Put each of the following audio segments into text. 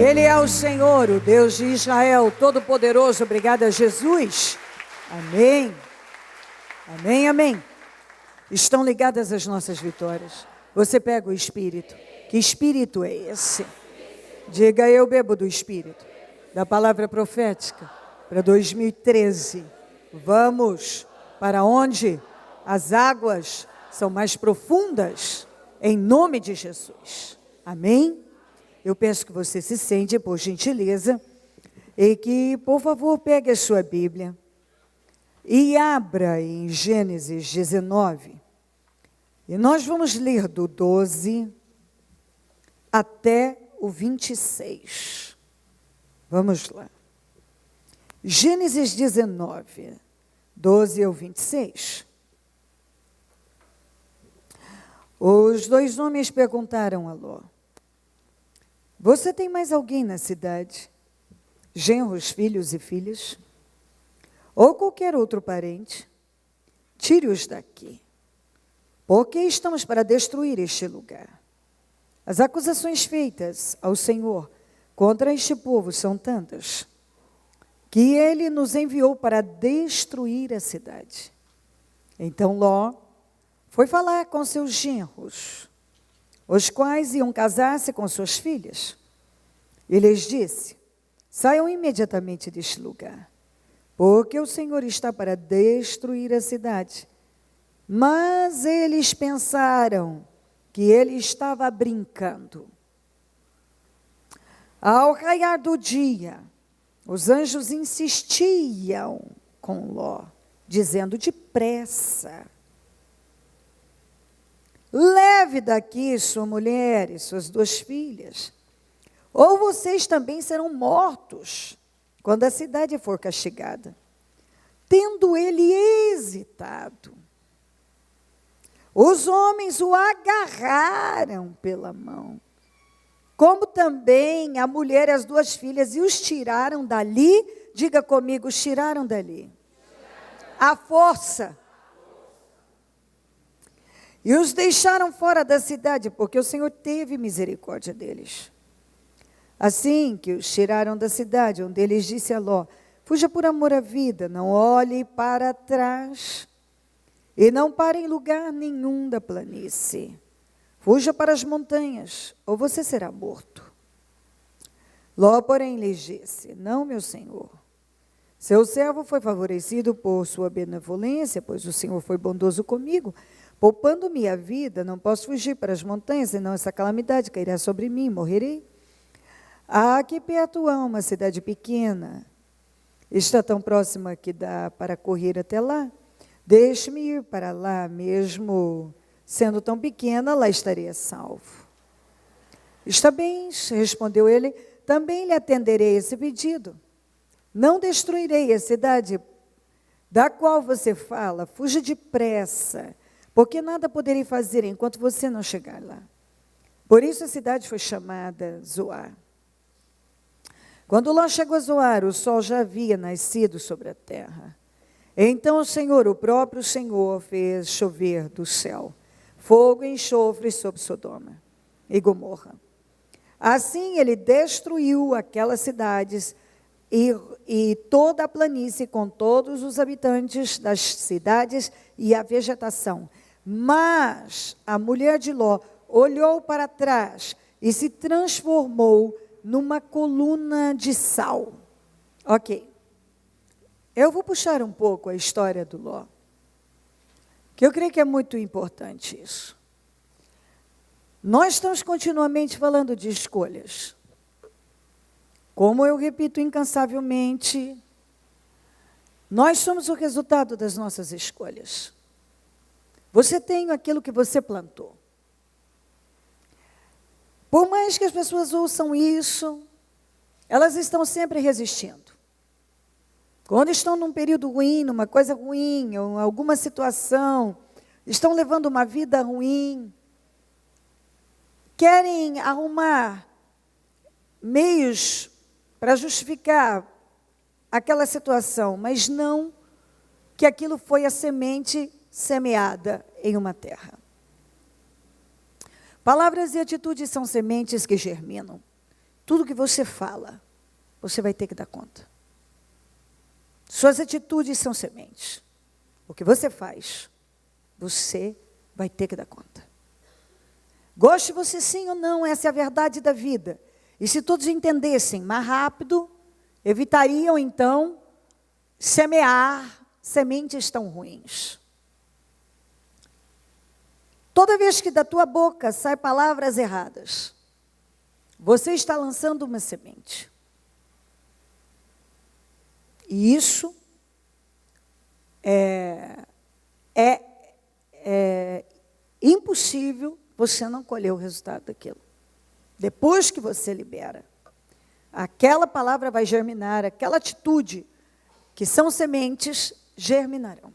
Ele é o Senhor, o Deus de Israel, Todo-Poderoso. Obrigada, Jesus. Amém. Amém, amém. Estão ligadas as nossas vitórias. Você pega o Espírito. Que Espírito é esse? Diga, eu bebo do Espírito. Da palavra profética para 2013. Vamos para onde as águas são mais profundas, em nome de Jesus. Amém? Eu peço que você se sente, por gentileza, e que, por favor, pegue a sua Bíblia e abra em Gênesis 19. E nós vamos ler do 12 até o 26. Vamos lá. Gênesis 19, 12 ao 26. Os dois homens perguntaram a Ló: você tem mais alguém na cidade? Genros, filhos e filhas? Ou qualquer outro parente? Tire-os daqui, porque estamos para destruir este lugar. As acusações feitas ao Senhor contra este povo são tantas, que ele nos enviou para destruir a cidade. Então Ló foi falar com seus genros, os quais iam casar-se com suas filhas. E lhes disse: saiam imediatamente deste lugar, porque o Senhor está para destruir a cidade. Mas eles pensaram que ele estava brincando. Ao raiar do dia, os anjos insistiam com Ló, dizendo: depressa, leve daqui sua mulher e suas duas filhas, ou vocês também serão mortos quando a cidade for castigada. Tendo ele hesitado, os homens o agarraram pela mão, como também a mulher e as duas filhas, e os tiraram dali. Diga comigo, os tiraram dali. À força. E os deixaram fora da cidade, porque o Senhor teve misericórdia deles. Assim que os tiraram da cidade, um deles disse a Ló: fuja por amor à vida, não olhe para trás, e não pare em lugar nenhum da planície. Fuja para as montanhas, ou você será morto. Ló, porém, lhes disse: não, meu senhor. Seu servo foi favorecido por sua benevolência, pois o Senhor foi bondoso comigo, poupando-me a vida. Não posso fugir para as montanhas, senão essa calamidade cairá sobre mim, morrerei. Aqui perto há uma cidade pequena, está tão próxima que dá para correr até lá. Deixe-me ir para lá, mesmo sendo tão pequena, lá estarei a salvo. Está bem, respondeu ele, também lhe atenderei esse pedido. Não destruirei a cidade da qual você fala. Fuja depressa, porque nada poderei fazer enquanto você não chegar lá. Por isso a cidade foi chamada Zoar. Quando Ló chegou a Zoar, o sol já havia nascido sobre a terra. Então o Senhor, o próprio Senhor, fez chover do céu fogo e enxofre sobre Sodoma e Gomorra. Assim ele destruiu aquelas cidades e toda a planície com todos os habitantes das cidades e a vegetação. Mas a mulher de Ló olhou para trás e se transformou numa coluna de sal. Ok. Eu vou puxar um pouco a história do Ló, que eu creio que é muito importante isso. Nós estamos continuamente falando de escolhas. Como eu repito incansavelmente, nós somos o resultado das nossas escolhas. Você tem aquilo que você plantou. Por mais que as pessoas ouçam isso, elas estão sempre resistindo. Quando estão num período ruim, numa coisa ruim, ou alguma situação, estão levando uma vida ruim, querem arrumar meios para justificar aquela situação, mas não que aquilo foi a semente semeada em uma terra. Palavras e atitudes são sementes que germinam, tudo que você fala, você vai ter que dar conta. Suas atitudes são sementes. O que você faz, você vai ter que dar conta. Goste você sim ou não, essa é a verdade da vida. E se todos entendessem mais rápido, evitariam então semear sementes tão ruins. Toda vez que da tua boca saem palavras erradas, você está lançando uma semente. E isso é impossível você não colher o resultado daquilo. Depois que você libera, aquela palavra vai germinar, aquela atitude, que são sementes, germinarão.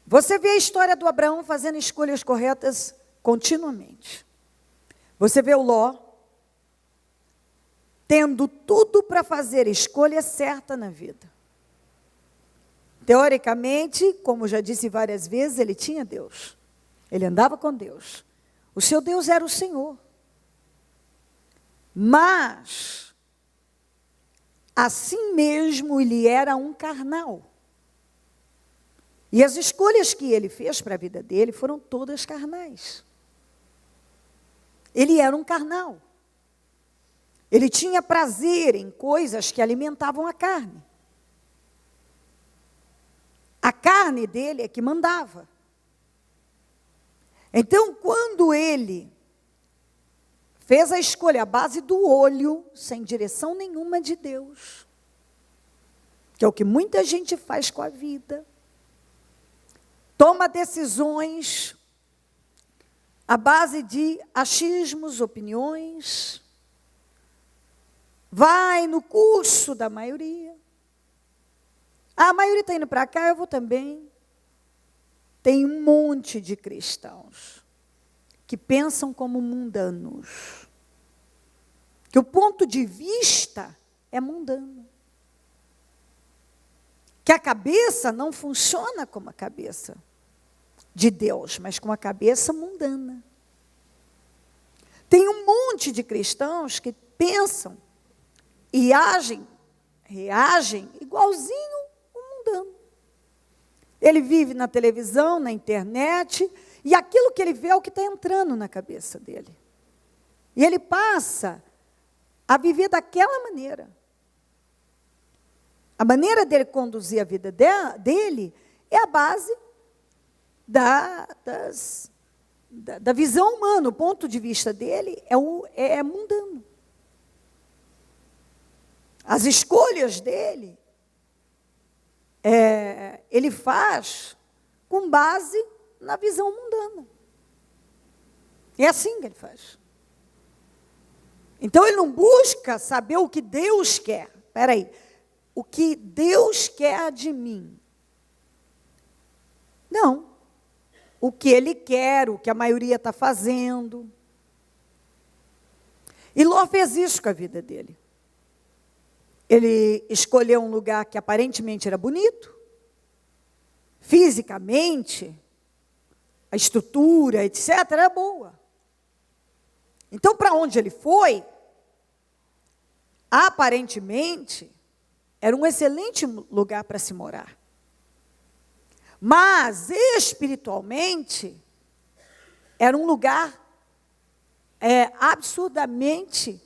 Você vê a história do Abraão fazendo escolhas corretas continuamente. Você vê o Ló tendo tudo para fazer a escolha certa na vida. Teoricamente, como já disse várias vezes, ele tinha Deus. Ele andava com Deus. O seu Deus era o Senhor. Mas, assim mesmo, ele era um carnal. E as escolhas que ele fez para a vida dele foram todas carnais. Ele era um carnal. Ele tinha prazer em coisas que alimentavam a carne. A carne dele é que mandava. Então, quando ele fez a escolha à base do olho, sem direção nenhuma de Deus, que é o que muita gente faz com a vida, toma decisões à base de achismos, opiniões, vai no curso da maioria. A maioria está indo para cá, eu vou também. Tem um monte de cristãos que pensam como mundanos, que o ponto de vista é mundano, que a cabeça não funciona como a cabeça de Deus, mas com a cabeça mundana. Tem um monte de cristãos que pensam e reagem igualzinho o mundano. Ele vive na televisão, na internet, e aquilo que ele vê é o que está entrando na cabeça dele. E ele passa a viver daquela maneira. A maneira dele conduzir a vida dele é a base da visão humana. O ponto de vista dele é mundano. As escolhas dele, ele faz com base na visão mundana. É assim que ele faz. Então, ele não busca saber o que Deus quer. Espera aí. O que Deus quer de mim. Não. O que ele quer, o que a maioria está fazendo. E Ló fez isso com a vida dele. Ele escolheu um lugar que aparentemente era bonito, fisicamente, a estrutura, etc., era boa. Então, para onde ele foi, aparentemente, era um excelente lugar para se morar. Mas, espiritualmente, era um lugar absurdamente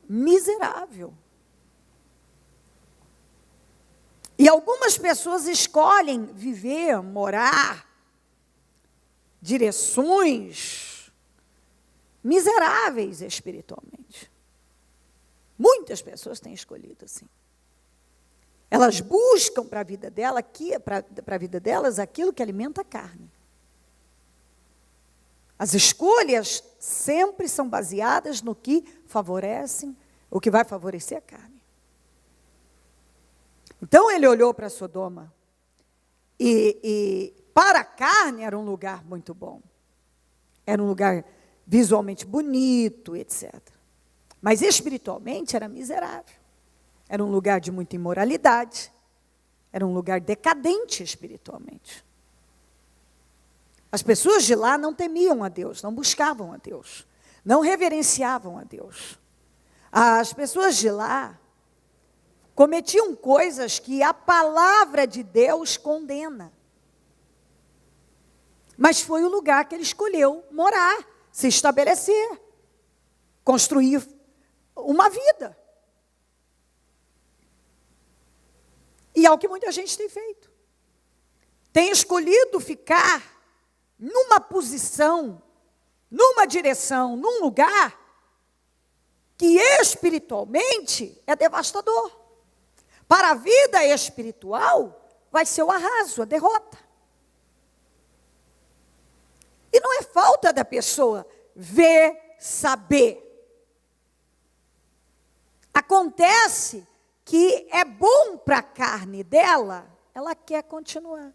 miserável. E algumas pessoas escolhem viver, morar, direções miseráveis espiritualmente. Muitas pessoas têm escolhido assim. Elas buscam para a vida dela, para a vida delas, aquilo que alimenta a carne. As escolhas sempre são baseadas no que favorecem, o que vai favorecer a carne. Então ele olhou para Sodoma e para a carne era um lugar muito bom. Era um lugar visualmente bonito, etc. Mas espiritualmente era miserável. Era um lugar de muita imoralidade. Era um lugar decadente espiritualmente. As pessoas de lá não temiam a Deus, não buscavam a Deus. não reverenciavam a Deus. As pessoas de lá cometiam coisas que a palavra de Deus condena. Mas foi o lugar que ele escolheu morar, se estabelecer, construir uma vida. E é o que muita gente tem feito. Tem escolhido ficar numa posição, numa direção, num lugar que espiritualmente é devastador. Para a vida espiritual, vai ser o arraso, a derrota. E não é falta da pessoa ver, saber. Acontece que é bom para a carne dela, ela quer continuar.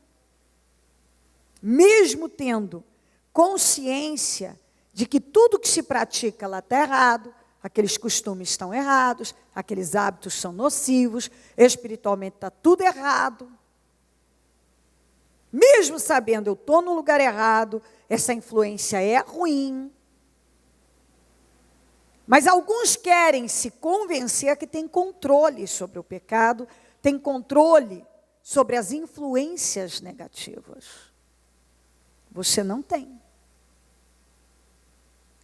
Mesmo tendo consciência de que tudo que se pratica lá está errado, aqueles costumes estão errados, aqueles hábitos são nocivos, espiritualmente está tudo errado. Mesmo sabendo, eu estou no lugar errado, essa influência é ruim. Mas alguns querem se convencer que tem controle sobre o pecado, tem controle sobre as influências negativas. Você não tem.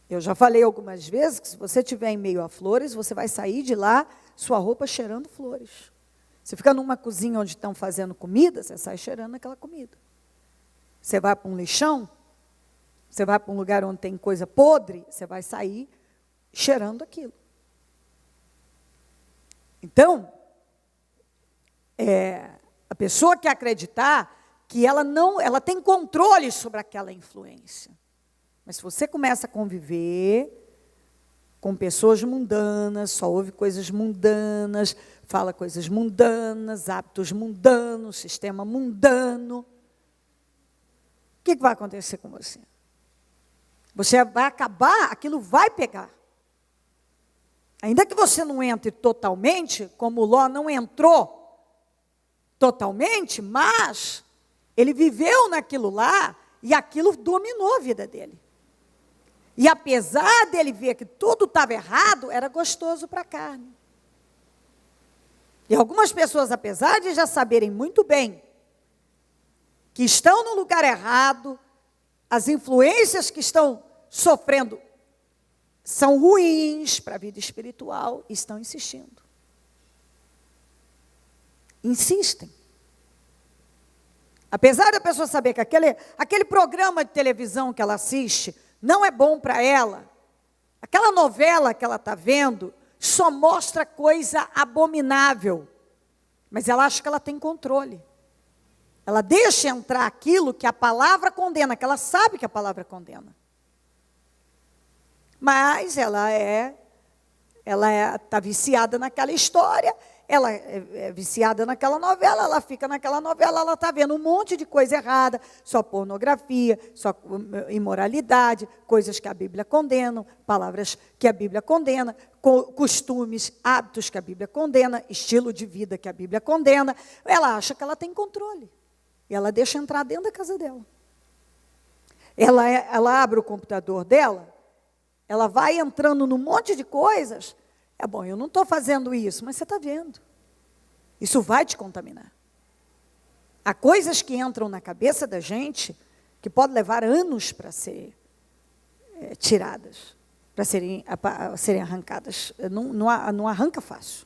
Eu já falei algumas vezes que se você estiver em meio a flores, você vai sair de lá, sua roupa cheirando flores. Você fica numa cozinha onde estão fazendo comida, você sai cheirando aquela comida. Você vai para um lixão, você vai para um lugar onde tem coisa podre, você vai sair cheirando aquilo. Então, a pessoa quer acreditar que ela tem controle sobre aquela influência. Mas se você começa a conviver com pessoas mundanas, só ouve coisas mundanas, fala coisas mundanas, hábitos mundanos, sistema mundano, o que vai acontecer com você? Você vai acabar, aquilo vai pegar. Ainda que você não entre totalmente, como Ló não entrou totalmente, mas ele viveu naquilo lá e aquilo dominou a vida dele. E apesar dele ver que tudo estava errado, era gostoso para a carne. E algumas pessoas, apesar de já saberem muito bem que estão no lugar errado, as influências que estão sofrendo são ruins para a vida espiritual, e estão insistindo. Insistem. Apesar da pessoa saber que aquele programa de televisão que ela assiste não é bom para ela, aquela novela que ela está vendo só mostra coisa abominável, mas ela acha que ela tem controle. Ela deixa entrar aquilo que a palavra condena, que ela sabe que a palavra condena. Mas ela está viciada naquela história, ela é viciada naquela novela, ela fica naquela novela, ela está vendo um monte de coisa errada, só pornografia, só imoralidade, coisas que a Bíblia condena, palavras que a Bíblia condena, costumes, hábitos que a Bíblia condena, estilo de vida que a Bíblia condena. Ela acha que ela tem controle. E ela deixa entrar dentro da casa dela. Ela abre o computador dela, ela vai entrando num monte de coisas. É bom, eu não estou fazendo isso, mas você está vendo. Isso vai te contaminar. Há coisas que entram na cabeça da gente que podem levar anos para serem tiradas, para serem arrancadas. Não arranca fácil.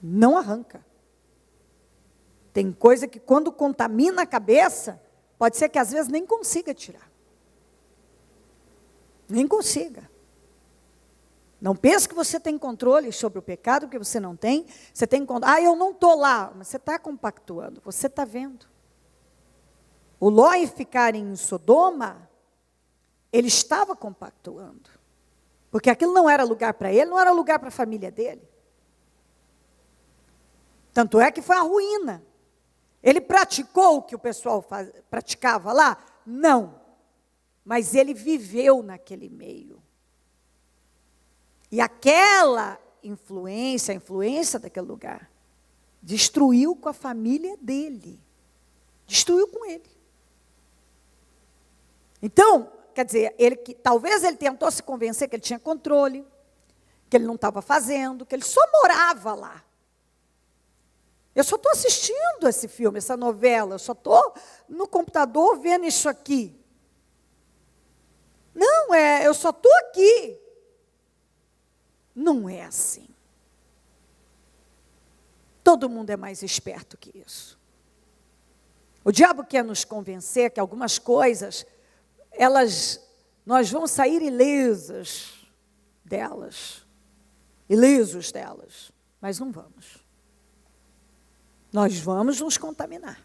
Não arranca. Tem coisa que quando contamina a cabeça, pode ser que às vezes nem consiga tirar. Nem consiga. Não pense que você tem controle sobre o pecado, porque você não tem. Você tem controle. Eu não estou lá, mas você está compactuando, você está vendo. O Ló, em ficar em Sodoma, ele estava compactuando. Porque aquilo não era lugar para ele, não era lugar para a família dele. Tanto é que foi a ruína. Ele praticou o que o pessoal praticava lá? Não. Mas ele viveu naquele meio. E aquela influência, a influência daquele lugar, destruiu com a família dele. Destruiu com ele. Então, quer dizer, talvez ele tentou se convencer que ele tinha controle, que ele não estava fazendo, que ele só morava lá. Eu só estou assistindo esse filme, essa novela, eu só estou no computador vendo isso aqui. Não, eu só estou aqui. Não é assim. Todo mundo é mais esperto que isso. O diabo quer nos convencer que algumas coisas, nós vamos sair ilesos delas, mas não vamos. Nós vamos nos contaminar.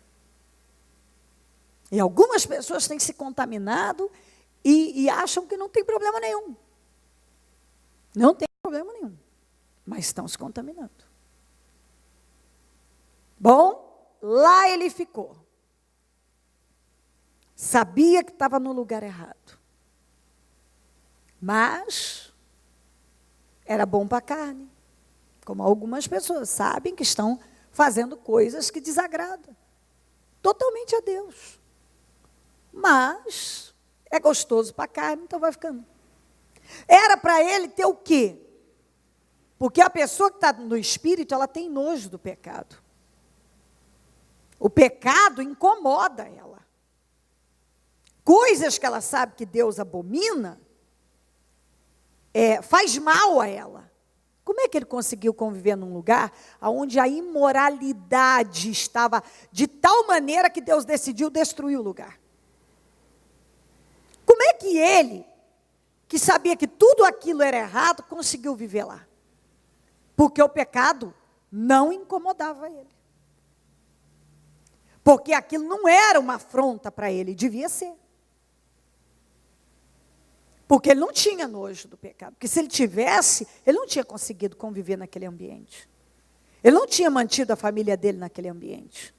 E algumas pessoas têm se contaminado e acham que não tem problema nenhum. Não tem problema nenhum, mas estão se contaminando. Bom, lá ele ficou. Sabia que estava no lugar errado. Mas era bom para a carne. Como algumas pessoas sabem que estão fazendo coisas que desagradam totalmente a Deus. Mas é gostoso para a carne, então vai ficando. Era para ele ter o quê? Porque a pessoa que está no espírito, ela tem nojo do pecado. O pecado incomoda ela. Coisas que ela sabe que Deus abomina, faz mal a ela. Como é que ele conseguiu conviver num lugar onde a imoralidade estava de tal maneira que Deus decidiu destruir o lugar? Como é que ele, que sabia que tudo aquilo era errado, conseguiu viver lá? Porque o pecado não incomodava ele. Porque aquilo não era uma afronta para ele, devia ser. Porque ele não tinha nojo do pecado. Porque se ele tivesse, ele não tinha conseguido conviver naquele ambiente. Ele não tinha mantido a família dele naquele ambiente.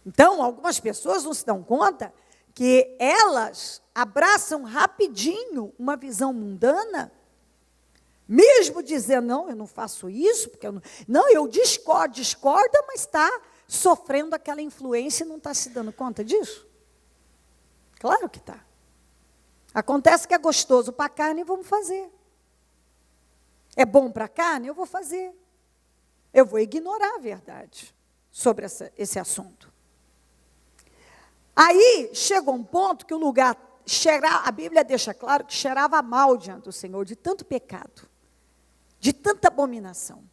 Então, algumas pessoas não se dão conta que elas abraçam rapidinho uma visão mundana, mesmo dizendo, não, eu não faço isso, porque eu discordo, mas está sofrendo aquela influência e não está se dando conta disso. Claro que está. Acontece que é gostoso para a carne, vamos fazer. É bom para a carne, eu vou fazer. Eu vou ignorar a verdade sobre esse assunto. Aí, chegou um ponto que o lugar, a Bíblia deixa claro que cheirava mal diante do Senhor, de tanto pecado, de tanta abominação.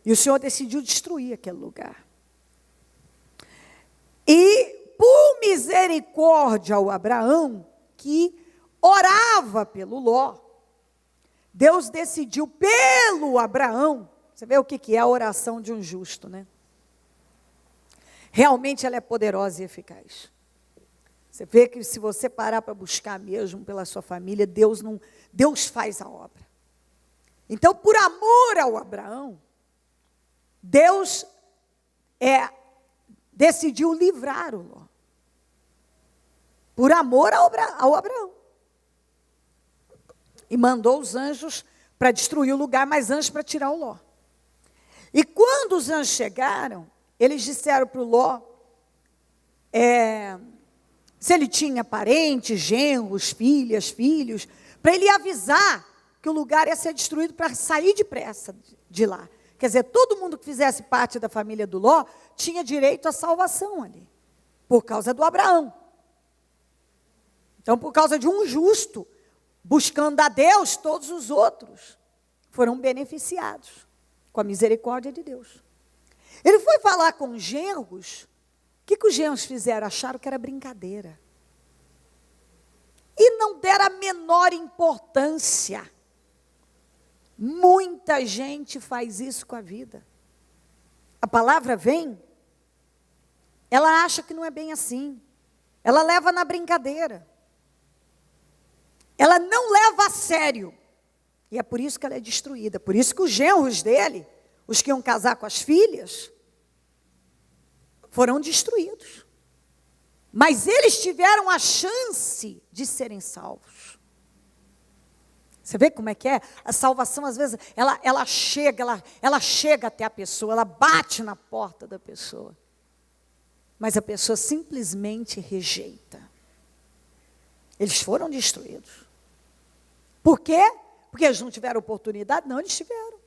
E o Senhor decidiu destruir aquele lugar. E, por misericórdia ao Abraão, que orava pelo Ló, Deus decidiu pelo Abraão, você vê o que é a oração de um justo, né? Realmente ela é poderosa e eficaz. Você vê que se você parar para buscar mesmo pela sua família, Deus faz a obra. Então, por amor ao Abraão, Deus decidiu livrar o Ló. Por amor ao Abraão. E mandou os anjos para destruir o lugar, mas anjos para tirar o Ló. E quando os anjos chegaram, eles disseram para o Ló, se ele tinha parentes, genros, filhos, para ele avisar que o lugar ia ser destruído para sair depressa de lá. Quer dizer, todo mundo que fizesse parte da família do Ló tinha direito à salvação ali, por causa do Abraão. Então, por causa de um justo, buscando a Deus, todos os outros foram beneficiados com a misericórdia de Deus. Ele foi falar com os genros. O que os genros fizeram? Acharam que era brincadeira. E não deram a menor importância. Muita gente faz isso com a vida. A palavra vem, ela acha que não é bem assim. Ela leva na brincadeira. Ela não leva a sério. E é por isso que ela é destruída. Por isso que os genros dele, os que iam casar com as filhas, foram destruídos. Mas eles tiveram a chance de serem salvos. Você vê como é que é? A salvação, às vezes, ela chega até a pessoa, ela bate na porta da pessoa. Mas a pessoa simplesmente rejeita. Eles foram destruídos. Por quê? Porque eles não tiveram oportunidade? Não, eles tiveram.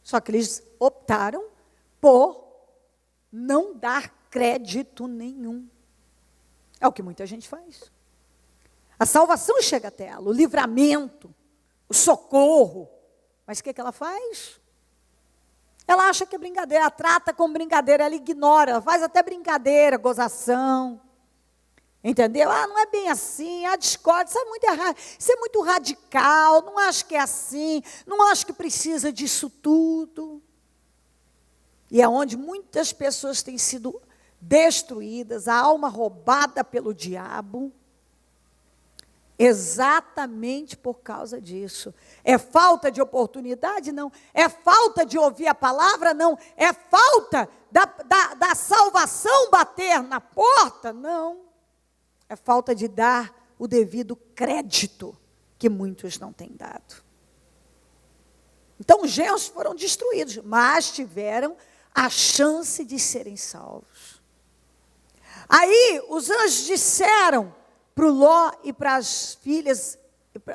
Só que eles optaram por não dar crédito nenhum. É o que muita gente faz. A salvação chega até ela, o livramento, o socorro. Mas o que ela faz? Ela acha que é brincadeira, ela trata como brincadeira, ela ignora, ela faz até brincadeira, gozação. Entendeu? Não é bem assim, discórdia, isso é muito errado, isso é muito radical, não acho que é assim, não acho que precisa disso tudo. E é onde muitas pessoas têm sido destruídas, a alma roubada pelo diabo, exatamente por causa disso. É falta de oportunidade? Não. É falta de ouvir a palavra? Não. É falta da salvação bater na porta? Não. É falta de dar o devido crédito que muitos não têm dado. Então, os genros foram destruídos, mas tiveram a chance de serem salvos. Aí, os anjos disseram para o Ló e para as filhas,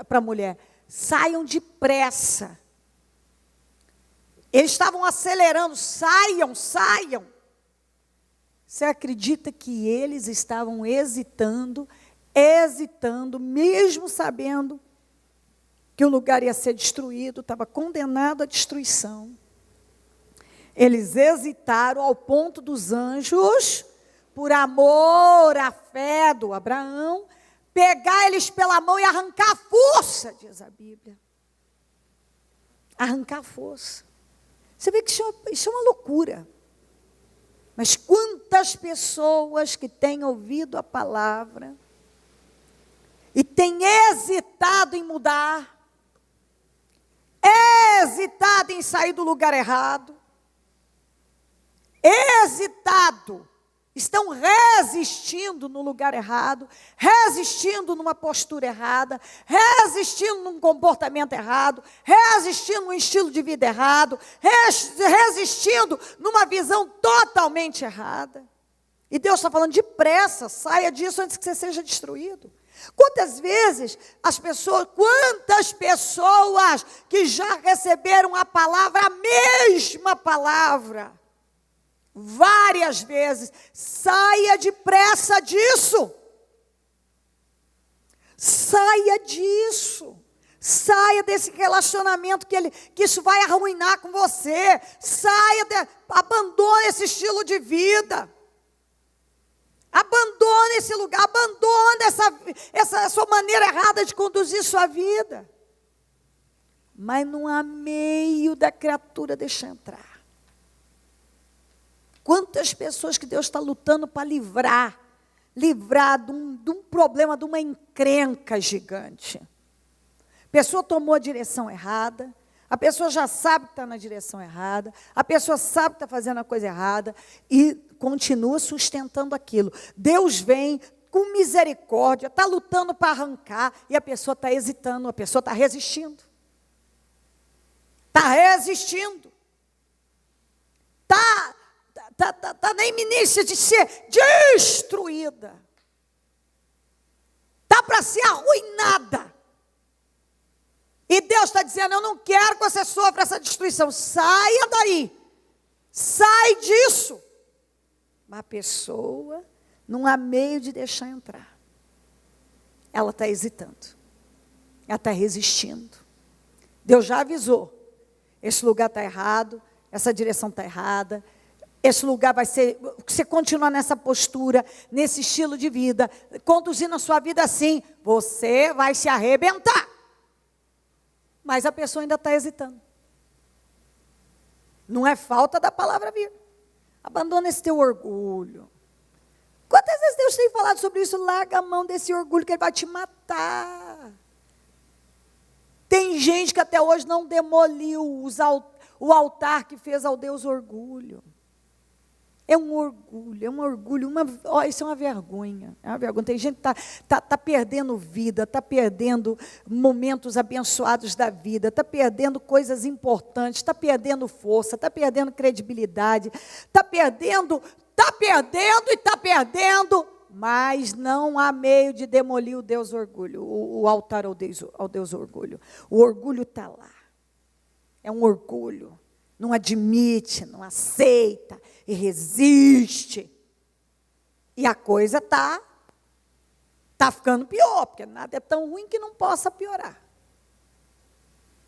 para a mulher, saiam depressa. Eles estavam acelerando, saiam, saiam. Você acredita que eles estavam hesitando, mesmo sabendo que o lugar ia ser destruído, estava condenado à destruição. Eles hesitaram ao ponto dos anjos, por amor à fé do Abraão, pegar eles pela mão e arrancar a força, diz a Bíblia. Arrancar a força. Você vê que isso é uma loucura. Mas quantas pessoas que têm ouvido a palavra e têm hesitado em mudar, hesitado em sair do lugar errado, hesitado, estão resistindo no lugar errado, resistindo numa postura errada, resistindo num comportamento errado, resistindo num estilo de vida errado, resistindo numa visão totalmente errada. E Deus está falando, depressa, saia disso antes que você seja destruído. Quantas pessoas que já receberam a palavra, a mesma palavra, várias vezes, saia depressa disso. Saia disso. Saia desse relacionamento que isso vai arruinar com você. Abandone esse estilo de vida. Abandone esse lugar, abandone essa sua maneira errada de conduzir sua vida. Mas não há meio da criatura deixar entrar. Quantas pessoas que Deus está lutando para livrar de um problema, de uma encrenca gigante. A pessoa tomou a direção errada, a pessoa já sabe que está na direção errada, a pessoa sabe que está fazendo a coisa errada e continua sustentando aquilo. Deus vem com misericórdia, está lutando para arrancar e a pessoa está hesitando, a pessoa está resistindo. Está resistindo. Está na iminência de ser destruída. Está para ser arruinada. E Deus está dizendo, eu não quero que você sofra essa destruição. Saia daí. Sai disso. Mas a pessoa não há meio de deixar entrar. Ela está hesitando. Ela está resistindo. Deus já avisou. Esse lugar está errado. Essa direção está errada. Esse lugar vai ser, você continuar nessa postura, nesse estilo de vida, conduzindo a sua vida assim, você vai se arrebentar. Mas a pessoa ainda está hesitando. Não é falta da palavra vir. Abandona esse teu orgulho. Quantas vezes Deus tem falado sobre isso? Larga a mão desse orgulho que ele vai te matar. Tem gente que até hoje não demoliu o altar que fez ao Deus orgulho. É um orgulho, isso é uma vergonha. É uma vergonha. Tem gente que está perdendo vida, está perdendo momentos abençoados da vida, está perdendo coisas importantes, está perdendo força, está perdendo credibilidade, está perdendo mas não há meio de demolir o Deus orgulho, o altar ao Deus orgulho. O orgulho está lá. É um orgulho. Não admite, não aceita e resiste. E a coisa está ficando pior, porque nada é tão ruim que não possa piorar.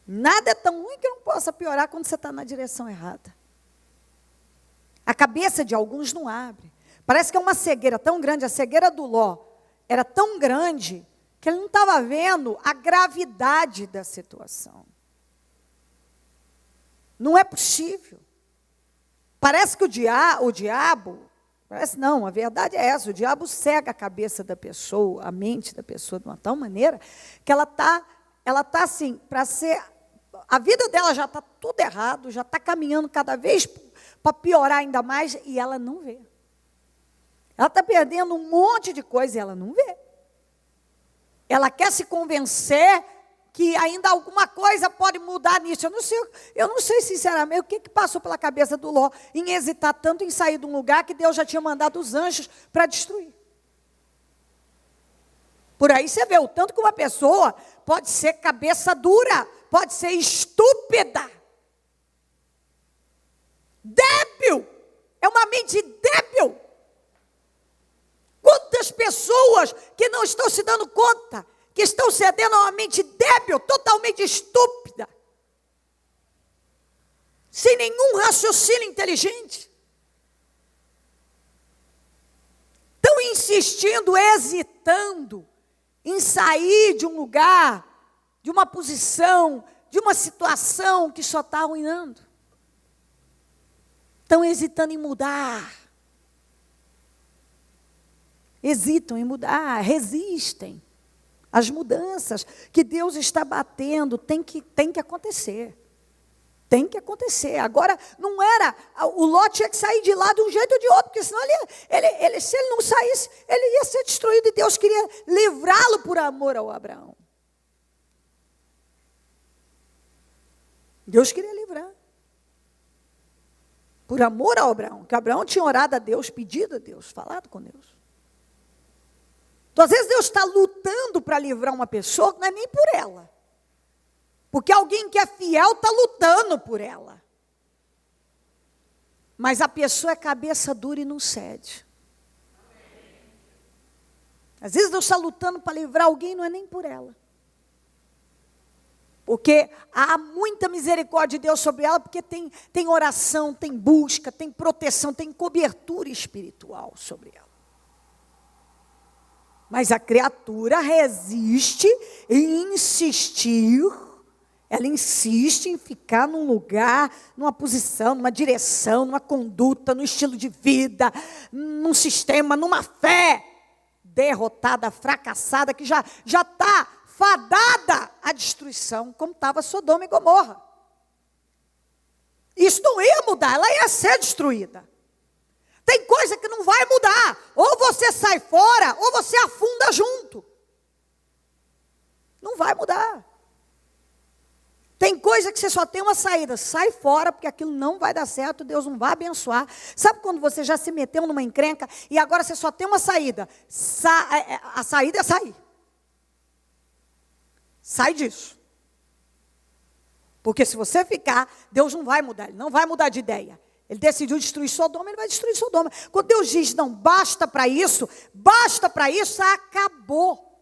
Nada é tão ruim que não possa piorar quando você está na direção errada. A cabeça de alguns não abre. Parece que é uma cegueira tão grande, a cegueira do Ló era tão grande que ele não estava vendo a gravidade da situação. Não é possível. Parece que o diabo, parece não, a verdade é essa, o diabo cega a cabeça da pessoa, a mente da pessoa de uma tal maneira que ela tá assim, para ser, a vida dela já está tudo errado, já está caminhando cada vez para piorar ainda mais e ela não vê. Ela está perdendo um monte de coisa e ela não vê. Ela quer se convencer que ainda alguma coisa pode mudar nisso. Eu não sei sinceramente o que passou pela cabeça do Ló em hesitar tanto em sair de um lugar que Deus já tinha mandado os anjos para destruir. Por aí você vê o tanto que uma pessoa pode ser cabeça dura, pode ser estúpida, débil, é uma mente débil. Quantas pessoas que não estão se dando conta, que estão cedendo a uma mente débil, totalmente estúpida, sem nenhum raciocínio inteligente. Estão insistindo, hesitando em sair de um lugar, de uma posição, de uma situação que só está arruinando. Estão hesitando em mudar. Hesitam em mudar, resistem às mudanças que Deus está batendo, tem que acontecer. Tem que acontecer. Agora, não era, o Ló tinha que sair de lá de um jeito ou de outro, porque senão se ele não saísse, ele ia ser destruído e Deus queria livrá-lo por amor ao Abraão. Deus queria livrar. Por amor ao Abraão, que Abraão tinha orado a Deus, pedido a Deus, falado com Deus. Então, às vezes Deus está lutando para livrar uma pessoa que não é nem por ela. Porque alguém que é fiel está lutando por ela. Mas a pessoa é cabeça dura e não cede. Às vezes Deus está lutando para livrar alguém, não é nem por ela. Porque há muita misericórdia de Deus sobre ela, porque tem oração, tem busca, tem proteção, tem cobertura espiritual sobre ela. Mas a criatura resiste em insistir, ela insiste em ficar num lugar, numa posição, numa direção, numa conduta, num estilo de vida, num sistema, numa fé derrotada, fracassada, que já está fadada à destruição, como estava Sodoma e Gomorra. Isso não ia mudar, ela ia ser destruída. Tem coisa que não vai mudar. Ou você sai fora, ou você afunda junto. Não vai mudar. Tem coisa que você só tem uma saída. Sai fora, porque aquilo não vai dar certo, Deus não vai abençoar. Sabe quando você já se meteu numa encrenca e agora você só tem uma saída? A saída é sair. Sai disso. Porque se você ficar, Deus não vai mudar, Ele não vai mudar de ideia. Ele decidiu destruir Sodoma, Ele vai destruir Sodoma. Quando Deus diz, não, basta para isso, acabou.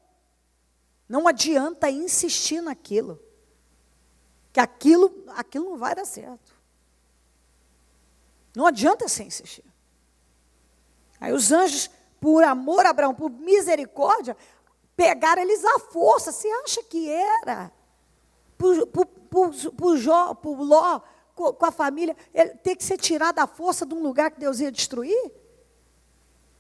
Não adianta insistir naquilo. Que aquilo não vai dar certo. Não adianta você insistir. Aí os anjos, por amor a Abraão, por misericórdia, pegaram eles à força. Você acha que era? Por Ló, com a família, ele tem que ser tirado à força de um lugar que Deus ia destruir?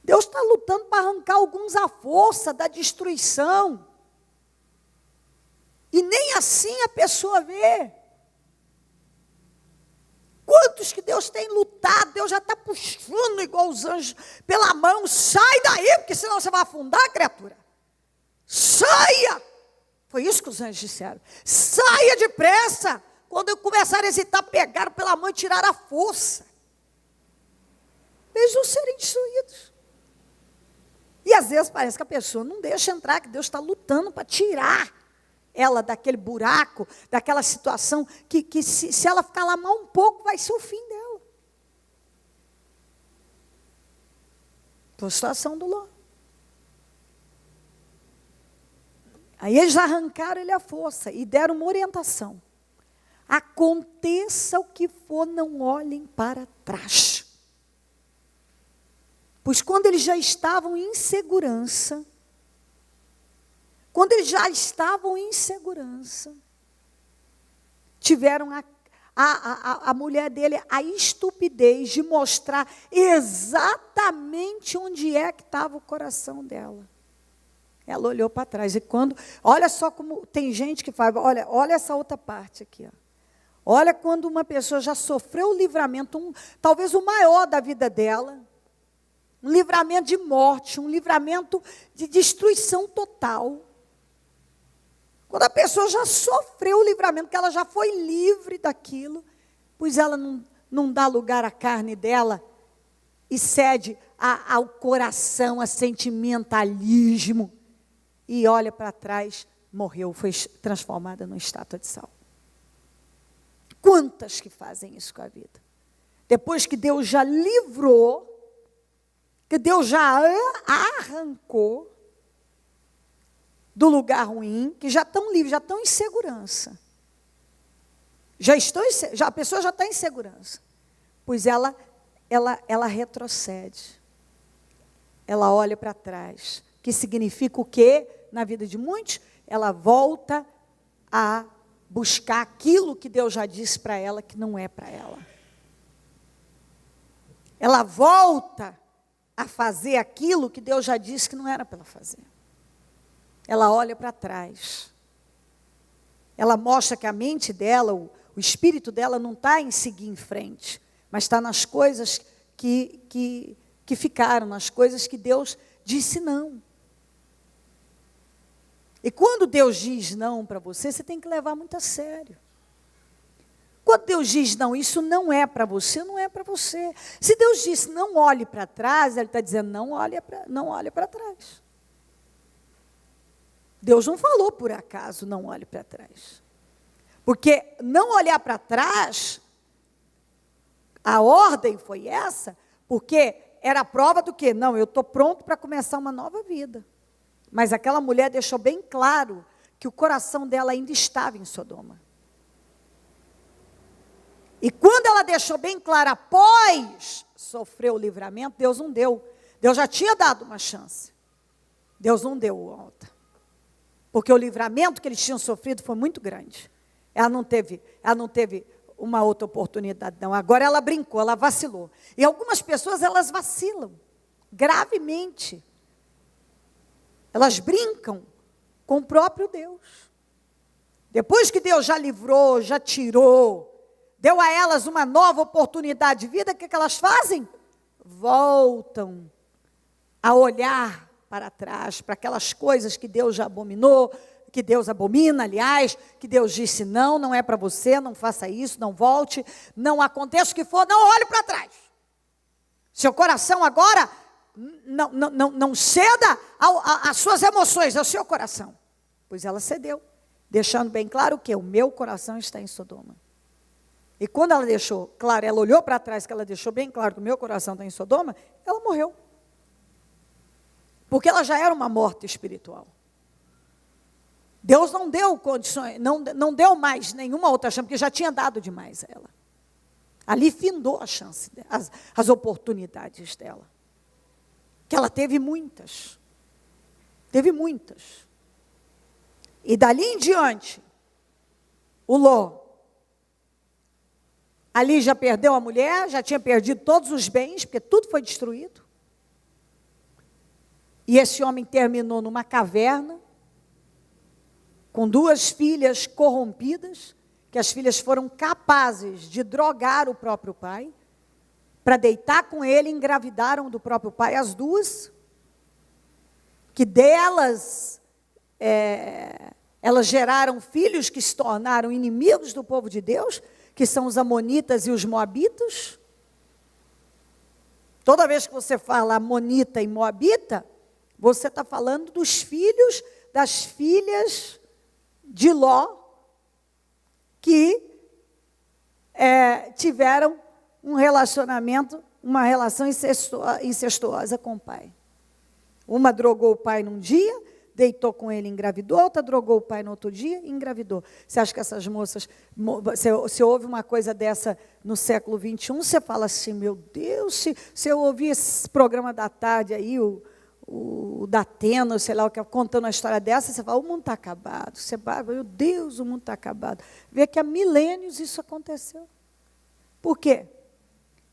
Deus está lutando para arrancar alguns à força da destruição. E nem assim a pessoa vê. Quantos que Deus tem lutado, Deus já está puxando igual os anjos pela mão. Sai daí, porque senão você vai afundar, criatura. Saia! Foi isso que os anjos disseram. Saia depressa. Quando eu começar a hesitar, pegaram pela mão e tiraram a força. Eles vão serem destruídos. E às vezes parece que a pessoa não deixa entrar, que Deus está lutando para tirar ela daquele buraco, daquela situação, que se ela ficar lá mal um pouco, vai ser o fim dela. Foi a situação do Ló. Aí eles arrancaram ele à força e deram uma orientação. Aconteça o que for, não olhem para trás. Pois quando eles já estavam em segurança, tiveram a mulher dele a estupidez de mostrar exatamente onde é que estava o coração dela. Ela olhou para trás e olha só como tem gente que faz, olha essa outra parte aqui, ó. Olha quando uma pessoa já sofreu o livramento, talvez o maior da vida dela, um livramento de morte, um livramento de destruição total. Quando a pessoa já sofreu o livramento, que ela já foi livre daquilo, pois ela não dá lugar à carne dela e cede ao coração, a sentimentalismo, e olha para trás, morreu, foi transformada numa estátua de sal. Quantas que fazem isso com a vida? Depois que Deus já livrou, que Deus já arrancou do lugar ruim, que já estão livres, já estão em segurança. A pessoa já está em segurança. Pois ela retrocede. Ela olha para trás. Que significa o quê? Na vida de muitos, ela volta a buscar aquilo que Deus já disse para ela que não é para ela. Ela volta a fazer aquilo que Deus já disse que não era para ela fazer. Ela olha para trás. Ela mostra que a mente dela, o espírito dela não está em seguir em frente, mas está nas coisas que ficaram, nas coisas que Deus disse não. E quando Deus diz não para você, você tem que levar muito a sério. Quando Deus diz não, isso não é para você, não é para você. Se Deus disse não olhe para trás, Ele está dizendo não olhe para trás. Deus não falou por acaso não olhe para trás. Porque não olhar para trás, a ordem foi essa, porque era a prova do quê? Não, eu estou pronto para começar uma nova vida. Mas aquela mulher deixou bem claro que o coração dela ainda estava em Sodoma. E quando ela deixou bem claro, após sofrer o livramento, Deus não deu. Deus já tinha dado uma chance. Deus não deu outra. Porque o livramento que eles tinham sofrido foi muito grande. Ela não teve uma outra oportunidade, não. Agora ela brincou, ela vacilou. E algumas pessoas, elas vacilam gravemente. Elas brincam com o próprio Deus. Depois que Deus já livrou, já tirou, deu a elas uma nova oportunidade de vida, o que elas fazem? Voltam a olhar para trás, para aquelas coisas que Deus já abominou, que Deus abomina, aliás, que Deus disse não é para você, não faça isso, não volte, não aconteça o que for, não olhe para trás. Seu coração agora não ceda às suas emoções, ao seu coração. Pois ela cedeu, deixando bem claro que o meu coração está em Sodoma. E quando ela deixou claro, ela olhou para trás, que ela deixou bem claro que o meu coração está em Sodoma, ela morreu. Porque ela já era uma morte espiritual. Deus não deu condições, não deu mais nenhuma outra chance, porque já tinha dado demais a ela. Ali findou a chance, as oportunidades dela. Que ela teve muitas. Teve muitas. E dali em diante, o Ló, ali já perdeu a mulher, já tinha perdido todos os bens, porque tudo foi destruído. E esse homem terminou numa caverna, com 2 filhas corrompidas, que as filhas foram capazes de drogar o próprio pai, para deitar com ele, engravidaram do próprio pai as 2, que delas, elas geraram filhos que se tornaram inimigos do povo de Deus, que são os amonitas e os moabitas. Toda vez que você fala amonita e moabita, Você está falando dos filhos, das filhas de Ló, que tiveram um relacionamento, uma relação incestuosa com o pai. Uma drogou o pai num dia, deitou com ele, engravidou. Outra drogou o pai no outro dia e engravidou. Você acha que essas moças... Se houve uma coisa dessa no século XXI, você fala assim, meu Deus, se eu ouvir esse programa da tarde aí, o da Atena, sei lá, contando uma história dessa, você fala, o mundo está acabado. Você fala, meu Deus, o mundo está acabado. Vê que há milênios isso aconteceu. Por quê?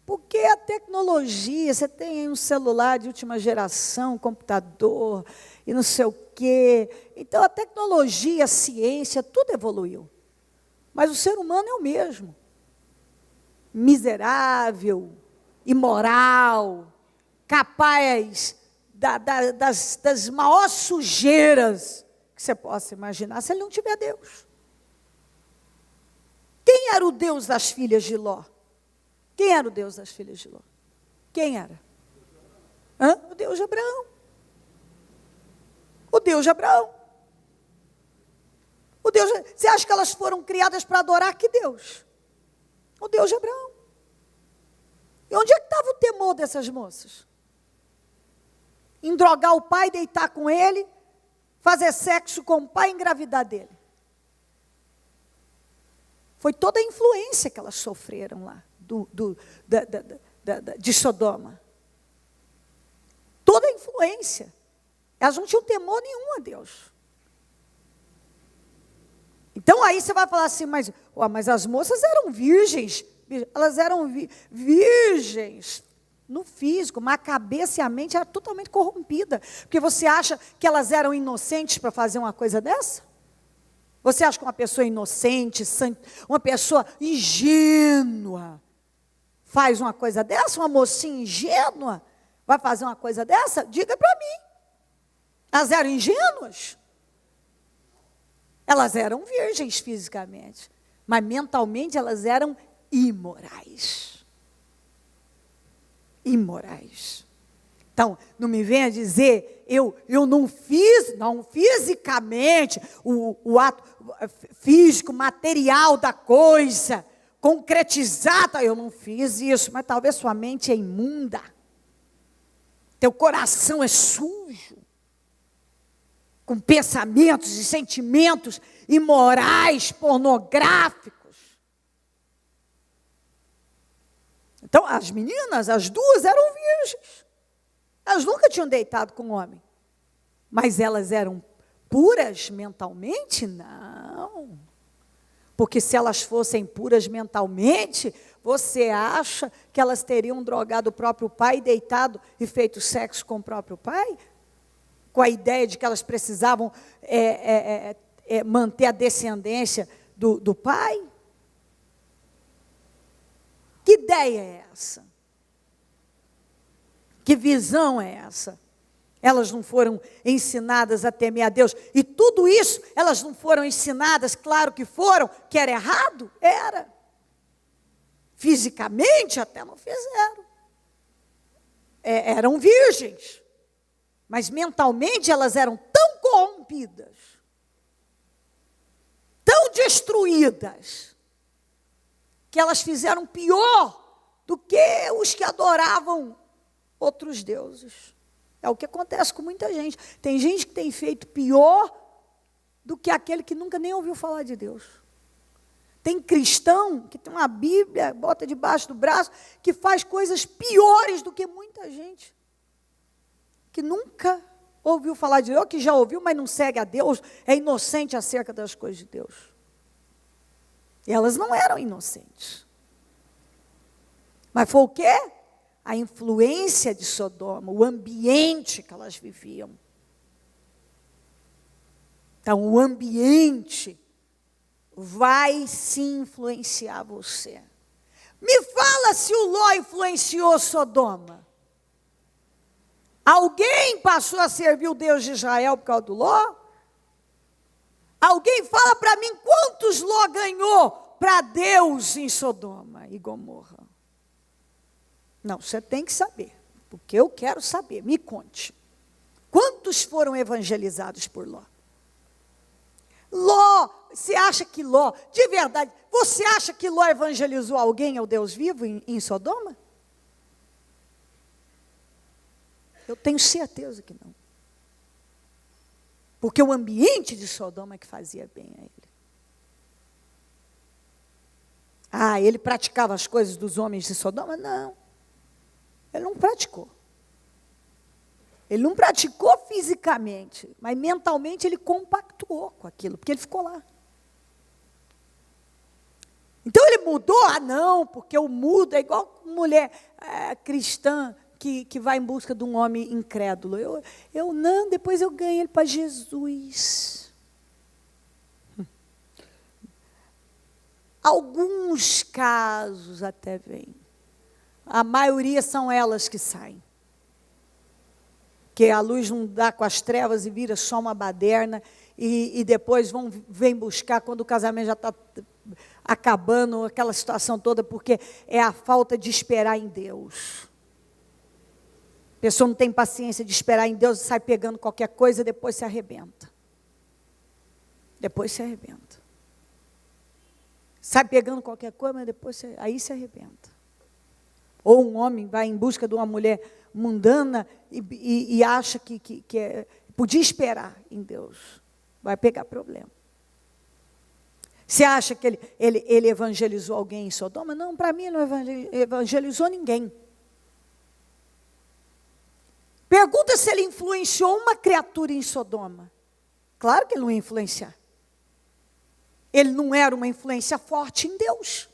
Porque a tecnologia, você tem aí um celular de última geração, um computador e não sei o quê. Então, a tecnologia, a ciência, tudo evoluiu. Mas o ser humano é o mesmo. Miserável, imoral, capaz das maiores sujeiras que você possa imaginar, se ele não tiver Deus. Quem era o Deus das filhas de Ló? Quem era o Deus das filhas de Ló? Quem era? O Deus de Abraão. O Deus de Abraão. Você acha que elas foram criadas para adorar que Deus? O Deus de Abraão. E onde é que estava o temor dessas moças? Em drogar o pai, deitar com ele, fazer sexo com o pai e engravidar dele. Foi toda a influência que elas sofreram lá, de Sodoma. Toda a influência. Elas não tinham temor nenhum a Deus. Então aí você vai falar assim, mas as moças eram virgens. Elas eram virgens no físico, mas a cabeça e a mente era totalmente corrompida. Porque você acha que elas eram inocentes para fazer uma coisa dessa? Você acha que uma pessoa inocente, uma pessoa ingênua, faz uma coisa dessa? Uma mocinha ingênua vai fazer uma coisa dessa? Diga para mim. Elas eram ingênuas? Elas eram virgens fisicamente, mas mentalmente elas eram imorais. Imorais. Então, não me venha dizer, eu não fiz, não fisicamente, o ato físico, material da coisa, concretizado, eu não fiz isso, mas talvez sua mente é imunda, teu coração é sujo, com pensamentos e sentimentos imorais, pornográficos. Então, as meninas, as duas eram virgens. Elas nunca tinham deitado com homem. Mas elas eram puras mentalmente? Não. Porque se elas fossem puras mentalmente, você acha que elas teriam drogado o próprio pai, deitado e feito sexo com o próprio pai? Com a ideia de que elas precisavam manter a descendência do pai? Que ideia é essa? Que visão é essa? Elas não foram ensinadas a temer a Deus. E tudo isso, elas não foram ensinadas, claro que foram, que era errado? Era. Fisicamente até não fizeram. Eram virgens. Mas mentalmente elas eram tão corrompidas, tão destruídas, que elas fizeram pior do que os que adoravam outros deuses. É o que acontece com muita gente. Tem gente que tem feito pior do que aquele que nunca nem ouviu falar de Deus. Tem cristão que tem uma Bíblia, bota debaixo do braço, que faz coisas piores do que muita gente. Que nunca ouviu falar de Deus, que já ouviu, mas não segue a Deus, é inocente acerca das coisas de Deus. E elas não eram inocentes. Mas foi o quê? A influência de Sodoma, o ambiente que elas viviam. Então, o ambiente vai sim influenciar você. Me fala se o Ló influenciou Sodoma. Alguém passou a servir o Deus de Israel por causa do Ló? Alguém fala para mim quantos Ló ganhou para Deus em Sodoma e Gomorra? Não, você tem que saber, porque eu quero saber, me conte. Quantos foram evangelizados por Ló? Ló, você acha que Ló, de verdade, você acha que Ló evangelizou alguém ao Deus vivo em Sodoma? Eu tenho certeza que não. Porque o ambiente de Sodoma é que fazia bem a ele. Ah, ele praticava as coisas dos homens de Sodoma? Não. Ele não praticou. Ele não praticou fisicamente, mas mentalmente ele compactuou com aquilo, porque ele ficou lá. Então ele mudou? Ah, não, porque eu mudo, é igual mulher cristã que vai em busca de um homem incrédulo. Eu não, depois eu ganho ele para Jesus. Alguns casos até vêm. A maioria são elas que saem. Que a luz não dá com as trevas e vira só uma baderna, e depois vem buscar quando o casamento já está acabando, aquela situação toda, porque é a falta de esperar em Deus. A pessoa não tem paciência de esperar em Deus, sai pegando qualquer coisa e depois se arrebenta. Depois se arrebenta. Sai pegando qualquer coisa, mas depois aí se arrebenta. Ou um homem vai em busca de uma mulher mundana e acha que podia esperar em Deus. Vai pegar problema. Você acha que ele evangelizou alguém em Sodoma? Não, para mim ele não evangelizou ninguém. Pergunta se ele influenciou uma criatura em Sodoma. Claro que ele não ia influenciar. Ele não era uma influência forte em Deus.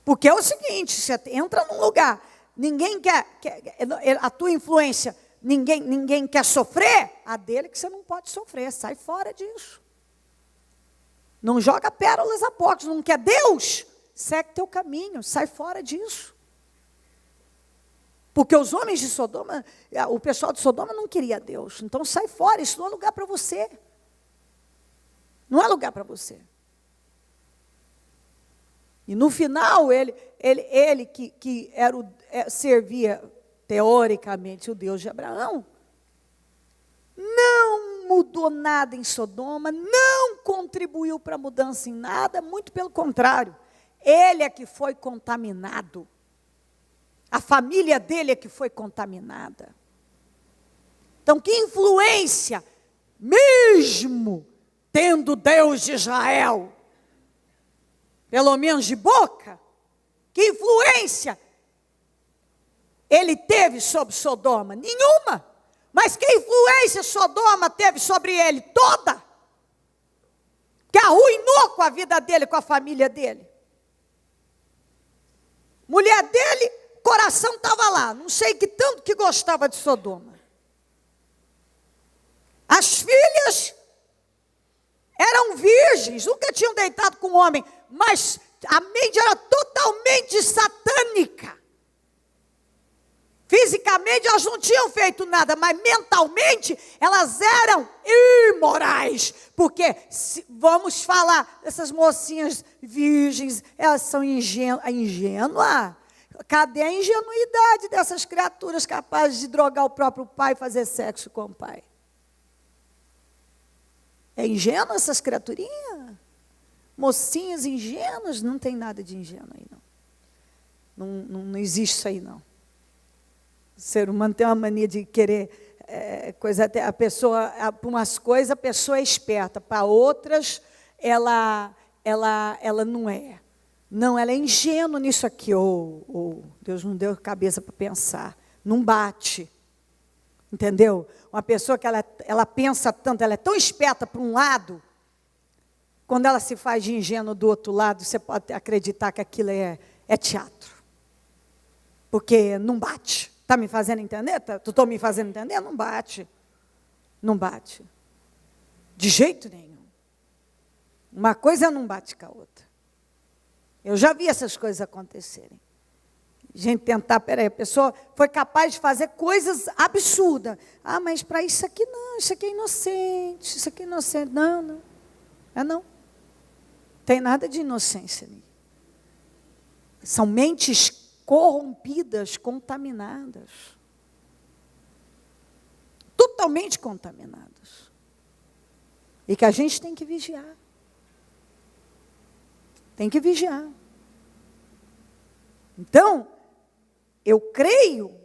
Porque é o seguinte, você entra num lugar, ninguém quer a tua influência, ninguém quer sofrer, a dele que você não pode sofrer, sai fora disso. Não joga pérolas a porcos, não quer Deus, segue teu caminho, sai fora disso. Porque os homens de Sodoma, o pessoal de Sodoma não queria Deus, então sai fora, isso não é lugar para você. Não é lugar para você. E no final, ele que servia, teoricamente, o Deus de Abraão, não mudou nada em Sodoma, não contribuiu para a mudança em nada, muito pelo contrário. Ele é que foi contaminado. A família dele é que foi contaminada. Então, que influência, mesmo tendo Deus de Israel, pelo menos de boca, que influência ele teve sobre Sodoma? Nenhuma. Mas que influência Sodoma teve sobre ele? Toda. Que arruinou com a vida dele, com a família dele. Mulher dele, coração estava lá, não sei que tanto que gostava de Sodoma. As filhas eram virgens, nunca tinham deitado com homem, mas a mente era totalmente satânica. Fisicamente elas não tinham feito nada, mas mentalmente elas eram imorais. Porque, vamos falar, essas mocinhas virgens, elas são ingênuas. Cadê a ingenuidade dessas criaturas capazes de drogar o próprio pai e fazer sexo com o pai? É ingênua essas criaturinhas? Mocinhas ingênuas? Não tem nada de ingênuo aí, não. Não existe isso aí, não. O ser humano tem uma mania de querer coisa, até a pessoa, para umas coisas a pessoa é esperta, para outras ela não é. Não, ela é ingênua nisso aqui. Deus não deu cabeça para pensar. Não bate. Entendeu? Uma pessoa que ela pensa tanto, ela é tão esperta para um lado, quando ela se faz de ingênuo do outro lado, você pode acreditar que aquilo é teatro. Porque não bate. Está me fazendo entender? Estou me fazendo entender? Não bate. Não bate. De jeito nenhum. Uma coisa não bate com a outra. Eu já vi essas coisas acontecerem. Gente tentar, peraí, a pessoa foi capaz de fazer coisas absurdas. Ah, mas para isso aqui não, isso aqui é inocente, isso aqui é inocente. Não. Não. Tem nada de inocência ali. São mentes corrompidas, contaminadas. totalmente contaminadas. E que a gente tem que vigiar. Tem que vigiar. Então, eu creio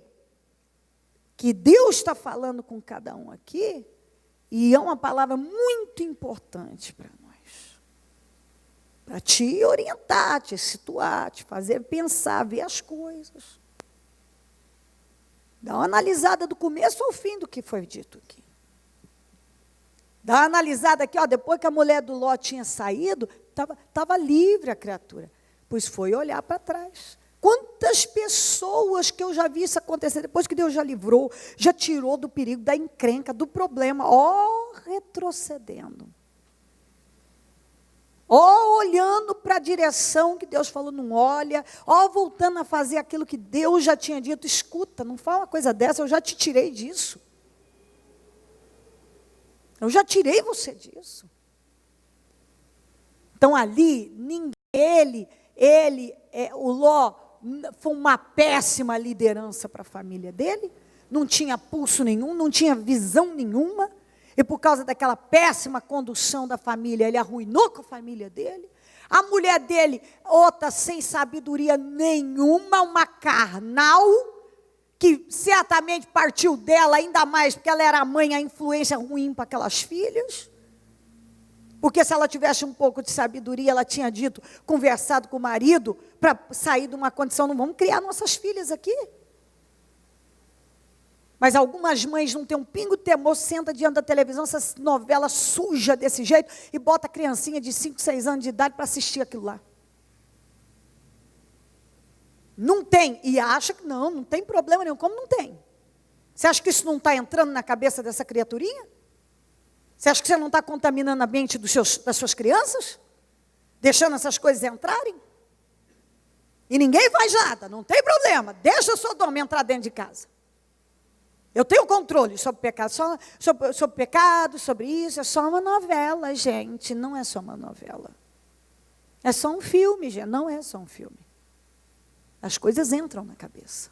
que Deus está falando com cada um aqui, e é uma palavra muito importante para nós. Para te orientar, te situar, te fazer pensar, ver as coisas. Dá uma analisada do começo ao fim do que foi dito aqui. Dá uma analisada aqui, ó, depois que a mulher do Ló tinha saído, estava livre a criatura. Pois foi olhar para trás. Quantas pessoas que eu já vi isso acontecer, depois que Deus já livrou, já tirou do perigo, da encrenca, do problema, ó, retrocedendo. Ó, olhando para a direção que Deus falou, não olha, ó, voltando a fazer aquilo que Deus já tinha dito, escuta, não fala uma coisa dessa, eu já te tirei disso. Eu já tirei você disso. Então ali, o Ló foi uma péssima liderança para a família dele, não tinha pulso nenhum, não tinha visão nenhuma, e por causa daquela péssima condução da família, ele arruinou com a família dele. A mulher dele, outra sem sabedoria nenhuma, uma carnal, que certamente partiu dela ainda mais, porque ela era a mãe, a influência ruim para aquelas filhas. Porque se ela tivesse um pouco de sabedoria, ela tinha dito, conversado com o marido, para sair de uma condição, não vamos criar nossas filhas aqui. Mas algumas mães não têm um pingo de temor, senta diante da televisão, essa novela suja desse jeito, e bota a criancinha de 5, 6 anos de idade para assistir aquilo lá. Não tem, e acha que não tem problema nenhum. Como não tem? Você acha que isso não está entrando na cabeça dessa criaturinha? Você acha que você não está contaminando a mente das suas crianças? Deixando essas coisas entrarem? E ninguém faz nada, não tem problema. Deixa o Sodoma entrar dentro de casa. Eu tenho controle sobre o pecado, sobre pecado, sobre isso. É só uma novela, gente. Não é só uma novela. É só um filme, gente. Não é só um filme. As coisas entram na cabeça.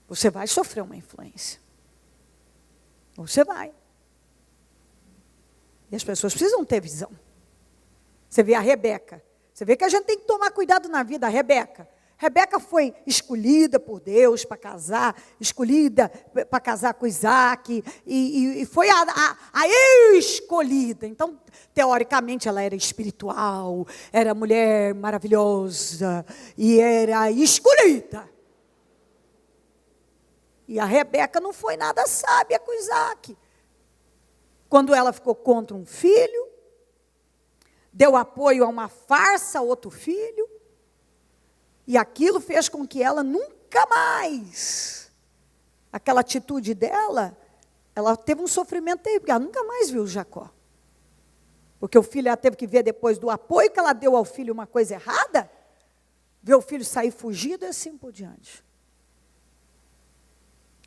Você vai sofrer uma influência. Você vai. E as pessoas precisam ter visão. Você vê a Rebeca. Você vê que a gente tem que tomar cuidado na vida. A Rebeca. Rebeca foi escolhida por Deus para casar, escolhida para casar com Isaac, e foi a escolhida. Então, teoricamente, ela era espiritual, era mulher maravilhosa, e era escolhida. E a Rebeca não foi nada sábia com Isaac. Quando ela ficou contra um filho, deu apoio a uma farsa a outro filho, e aquilo fez com que ela nunca mais, aquela atitude dela, ela teve um sofrimento terrível, ela nunca mais viu Jacó. Porque o filho, ela teve que ver depois do apoio que ela deu ao filho uma coisa errada, ver o filho sair fugido e assim por diante.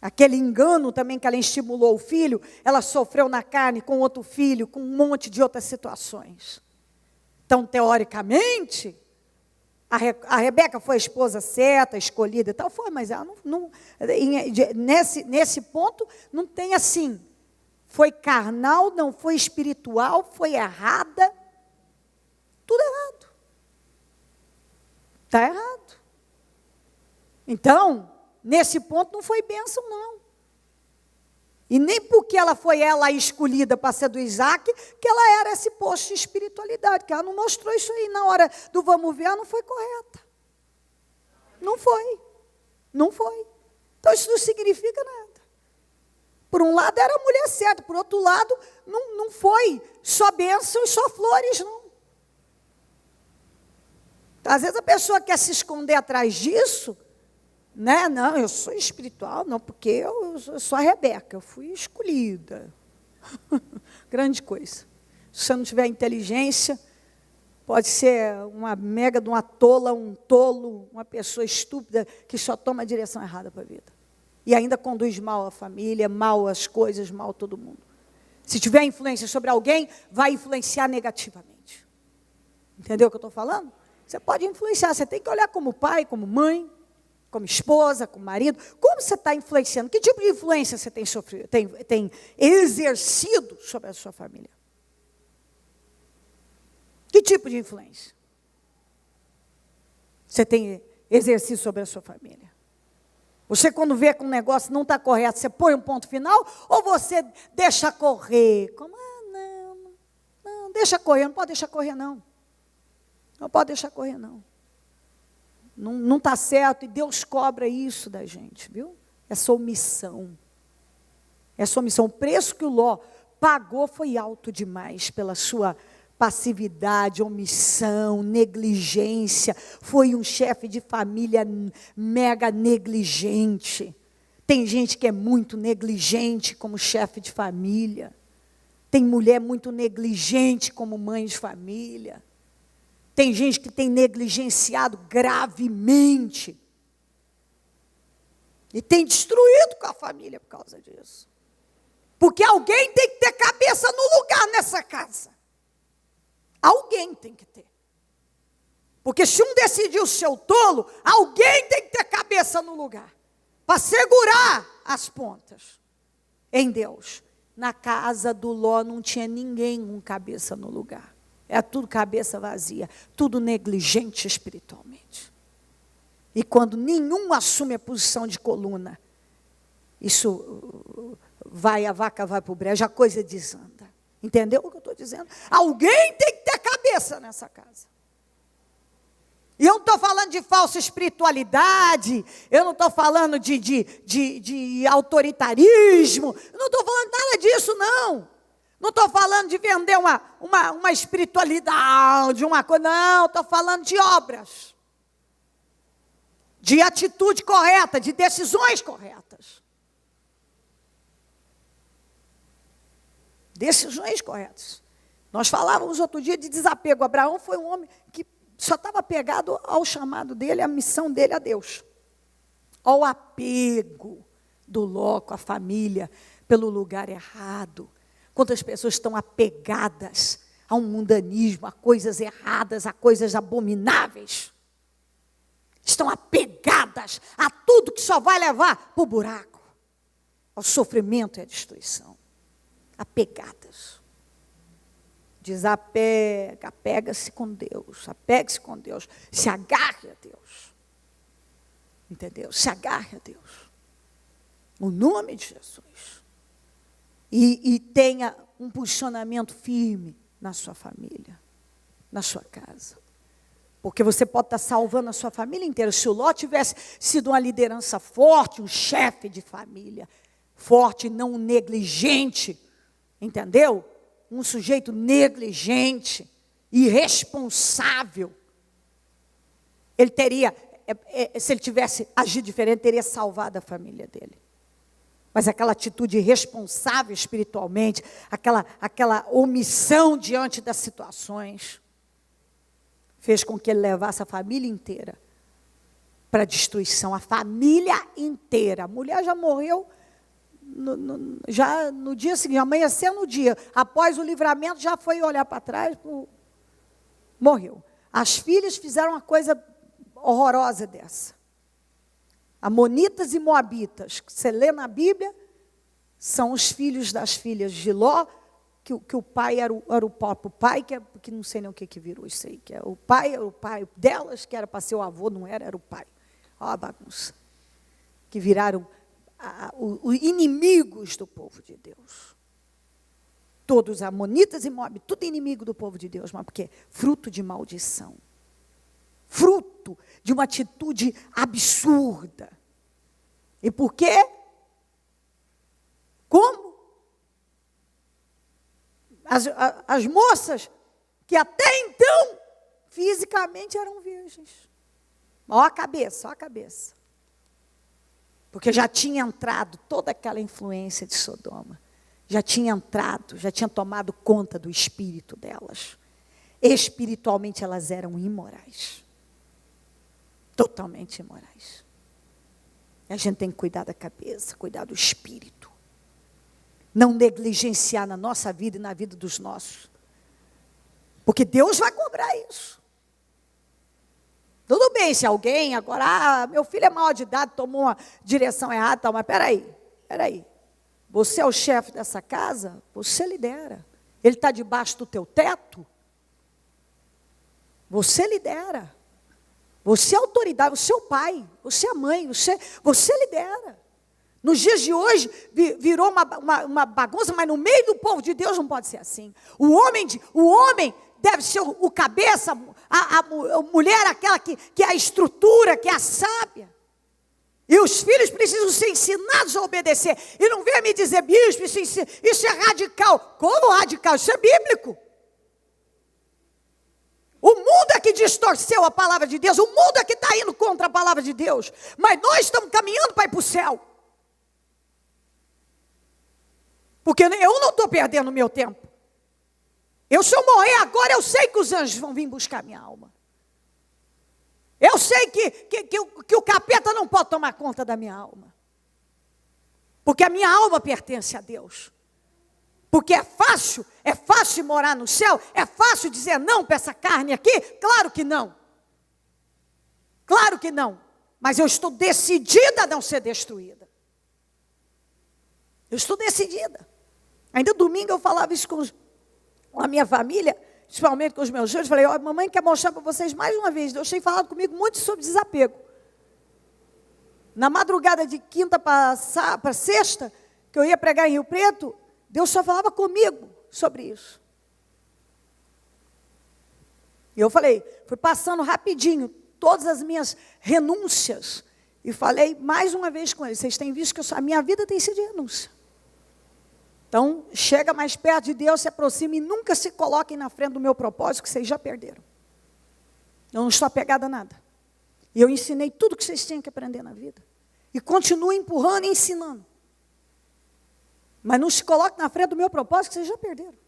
Aquele engano também que ela estimulou o filho, ela sofreu na carne com outro filho, com um monte de outras situações. Então, teoricamente, a Rebeca foi a esposa certa, escolhida e tal, foi, mas ela nesse ponto, não tem assim, foi carnal, não foi espiritual, foi errada, tudo errado. Está errado. Então, nesse ponto não foi bênção, não. E nem porque ela foi a escolhida para ser do Isaac, que ela era esse posto de espiritualidade, que ela não mostrou isso aí na hora do vamos ver, ela não foi correta. Não foi. Não foi. Então isso não significa nada. Por um lado era a mulher certa, por outro lado não foi só bênção e só flores, não. Às vezes a pessoa quer se esconder atrás disso, né? Não, eu sou espiritual, não, porque eu sou a Rebeca, eu fui escolhida. Grande coisa. Se você não tiver inteligência, pode ser uma mega de uma tola, um tolo, uma pessoa estúpida que só toma a direção errada para a vida. E ainda conduz mal a família, mal as coisas, mal todo mundo. Se tiver influência sobre alguém, vai influenciar negativamente. Entendeu o que eu estou falando? Você pode influenciar, você tem que olhar como pai, como mãe, como esposa, como marido, como você está influenciando? Que tipo de influência você tem sofrido, tem exercido sobre a sua família? Que tipo de influência você tem exercido sobre a sua família? Você, quando vê que um negócio não está correto, você põe um ponto final, ou você deixa correr? Como, não, deixa correr, não pode deixar correr, não. Não pode deixar correr, não. Não está certo, e Deus cobra isso da gente, viu? Essa omissão. Essa omissão. O preço que o Ló pagou foi alto demais pela sua passividade, omissão, negligência. Foi um chefe de família mega negligente. Tem gente que é muito negligente como chefe de família. Tem mulher muito negligente como mãe de família. Tem gente que tem negligenciado gravemente. E tem destruído com a família por causa disso. Porque alguém tem que ter cabeça no lugar nessa casa. Alguém tem que ter. Porque se um decidiu ser o tolo, alguém tem que ter cabeça no lugar. Para segurar as pontas em Deus. Na casa do Ló não tinha ninguém com cabeça no lugar. Era tudo cabeça vazia, tudo negligente espiritualmente. E quando nenhum assume a posição de coluna, a vaca vai para o brejo, a coisa desanda. Entendeu o que eu estou dizendo? Alguém tem que ter cabeça nessa casa. E eu não estou falando de falsa espiritualidade, eu não estou falando de autoritarismo, eu não estou falando nada disso, não. Não estou falando de vender uma espiritualidade, uma coisa, não, estou falando de obras. De atitude correta, de decisões corretas. Decisões corretas. Nós falávamos outro dia de desapego. Abraão foi um homem que só estava apegado ao chamado dele, à missão dele a Deus. Ao apego do Ló com a família pelo lugar errado. Quantas pessoas estão apegadas a um mundanismo, a coisas erradas, a coisas abomináveis. Estão apegadas a tudo que só vai levar para o buraco, ao sofrimento e à destruição. Apegadas. Desapega, apega-se com Deus, apegue-se com Deus, se agarre a Deus. Entendeu? Se agarre a Deus. No nome de Jesus. E tenha um posicionamento firme na sua família, na sua casa. Porque você pode estar salvando a sua família inteira. Se o Ló tivesse sido uma liderança forte, um chefe de família forte, não um negligente, entendeu? Um sujeito negligente, irresponsável. Ele teria, se ele tivesse agido diferente, teria salvado a família dele. Mas aquela atitude irresponsável espiritualmente, aquela omissão diante das situações, fez com que ele levasse a família inteira para a destruição. A família inteira. A mulher já morreu já no dia seguinte, amanheceu no dia. Após o livramento, já foi olhar para trás, morreu. As filhas fizeram uma coisa horrorosa dessa. Amonitas e moabitas, que você lê na Bíblia, são os filhos das filhas de Ló, que o pai era o próprio pai, que não sei nem o que virou isso aí, que era o pai delas, que era para ser o avô, não era o pai. Olha a bagunça. Que viraram os inimigos do povo de Deus. Todos amonitas e moabitas, tudo inimigo do povo de Deus, mas porque fruto de maldição. Fruto de uma atitude absurda. E por quê? Como? As moças que até então fisicamente eram virgens. Olha a cabeça, olha a cabeça. Porque já tinha entrado toda aquela influência de Sodoma. Já tinha entrado, já tinha tomado conta do espírito delas. Espiritualmente elas eram imorais. Totalmente imorais. E a gente tem que cuidar da cabeça, cuidar do espírito. Não negligenciar na nossa vida e na vida dos nossos. Porque Deus vai cobrar isso. Tudo bem se alguém agora, meu filho é maior de idade, tomou uma direção errada, tal, mas peraí. Você é o chefe dessa casa, você lidera. Ele está debaixo do teu teto, você lidera. Você é autoridade, você é o pai, você é a mãe, você lidera. Nos dias de hoje, virou uma bagunça, mas no meio do povo de Deus não pode ser assim. O homem deve ser o cabeça, a mulher aquela que é a estrutura, que é a sábia. E os filhos precisam ser ensinados a obedecer. E não venha me dizer, bispo, isso é radical. Como radical? Isso é bíblico. O mundo é que distorceu a palavra de Deus. O mundo é que está indo contra a palavra de Deus. Mas nós estamos caminhando para ir para o céu. Porque eu não estou perdendo o meu tempo. Se eu morrer agora, eu sei que os anjos vão vir buscar minha alma. Eu sei que o capeta não pode tomar conta da minha alma. Porque a minha alma pertence a Deus. Porque é fácil morar no céu? É fácil dizer não para essa carne aqui? Claro que não. Claro que não. Mas eu estou decidida a não ser destruída. Eu estou decidida. Ainda domingo eu falava isso com a minha família, principalmente com os meus filhos. Falei, mamãe quer mostrar para vocês mais uma vez. Deus tem falado comigo muito sobre desapego. Na madrugada de quinta para sexta, que eu ia pregar em Rio Preto, Deus só falava comigo sobre isso. E eu falei, fui passando rapidinho todas as minhas renúncias. E falei mais uma vez com eles, vocês têm visto que a minha vida tem sido de renúncia. Então, chega mais perto de Deus, se aproxime e nunca se coloquem na frente do meu propósito, que vocês já perderam. Eu não estou apegada a nada. E eu ensinei tudo que vocês tinham que aprender na vida. E continuo empurrando e ensinando. Mas não se coloque na frente do meu propósito, que vocês já perderam.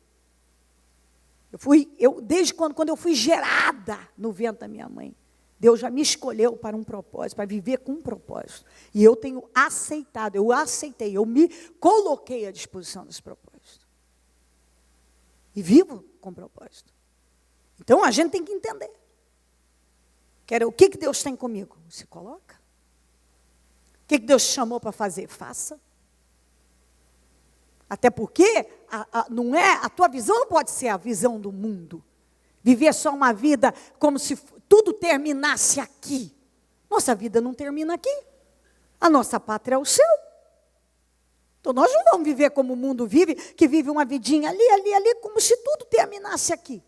Desde quando eu fui gerada no ventre da minha mãe, Deus já me escolheu para um propósito, para viver com um propósito. E eu tenho aceitado, eu me coloquei à disposição desse propósito. E vivo com propósito. Então a gente tem que entender. O que Deus tem comigo? Se coloca. O que Deus te chamou para fazer? Faça. Até porque a tua visão não pode ser a visão do mundo. Viver só uma vida como se tudo terminasse aqui. Nossa vida não termina aqui. A nossa pátria é o céu. Então nós não vamos viver como o mundo vive, que vive uma vidinha ali, como se tudo terminasse aqui.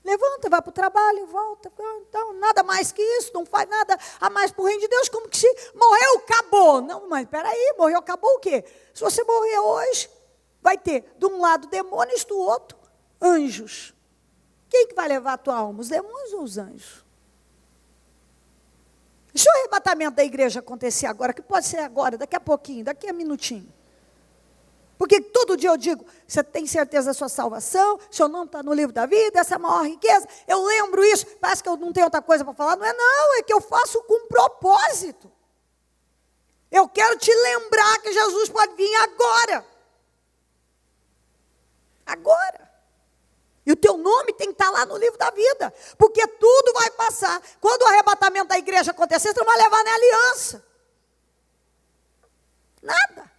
Levanta, vai para o trabalho, volta. Então, nada mais que isso, não faz nada a mais para o reino de Deus, como que se morreu, acabou. Não, mas peraí, morreu, acabou o quê? Se você morrer hoje, vai ter de um lado demônios, do outro anjos. Quem que vai levar a tua alma, os demônios ou os anjos? Deixa o arrebatamento da igreja acontecer agora, que pode ser agora, daqui a pouquinho, daqui a minutinho. Porque todo dia eu digo, você tem certeza da sua salvação, seu nome está no livro da vida, essa é a maior riqueza. Eu lembro isso, parece que eu não tenho outra coisa para falar. Não, é que eu faço com propósito. Eu quero te lembrar que Jesus pode vir agora. Agora. E o teu nome tem que estar lá no livro da vida. Porque tudo vai passar. Quando o arrebatamento da igreja acontecer, você não vai levar nem aliança. Nada.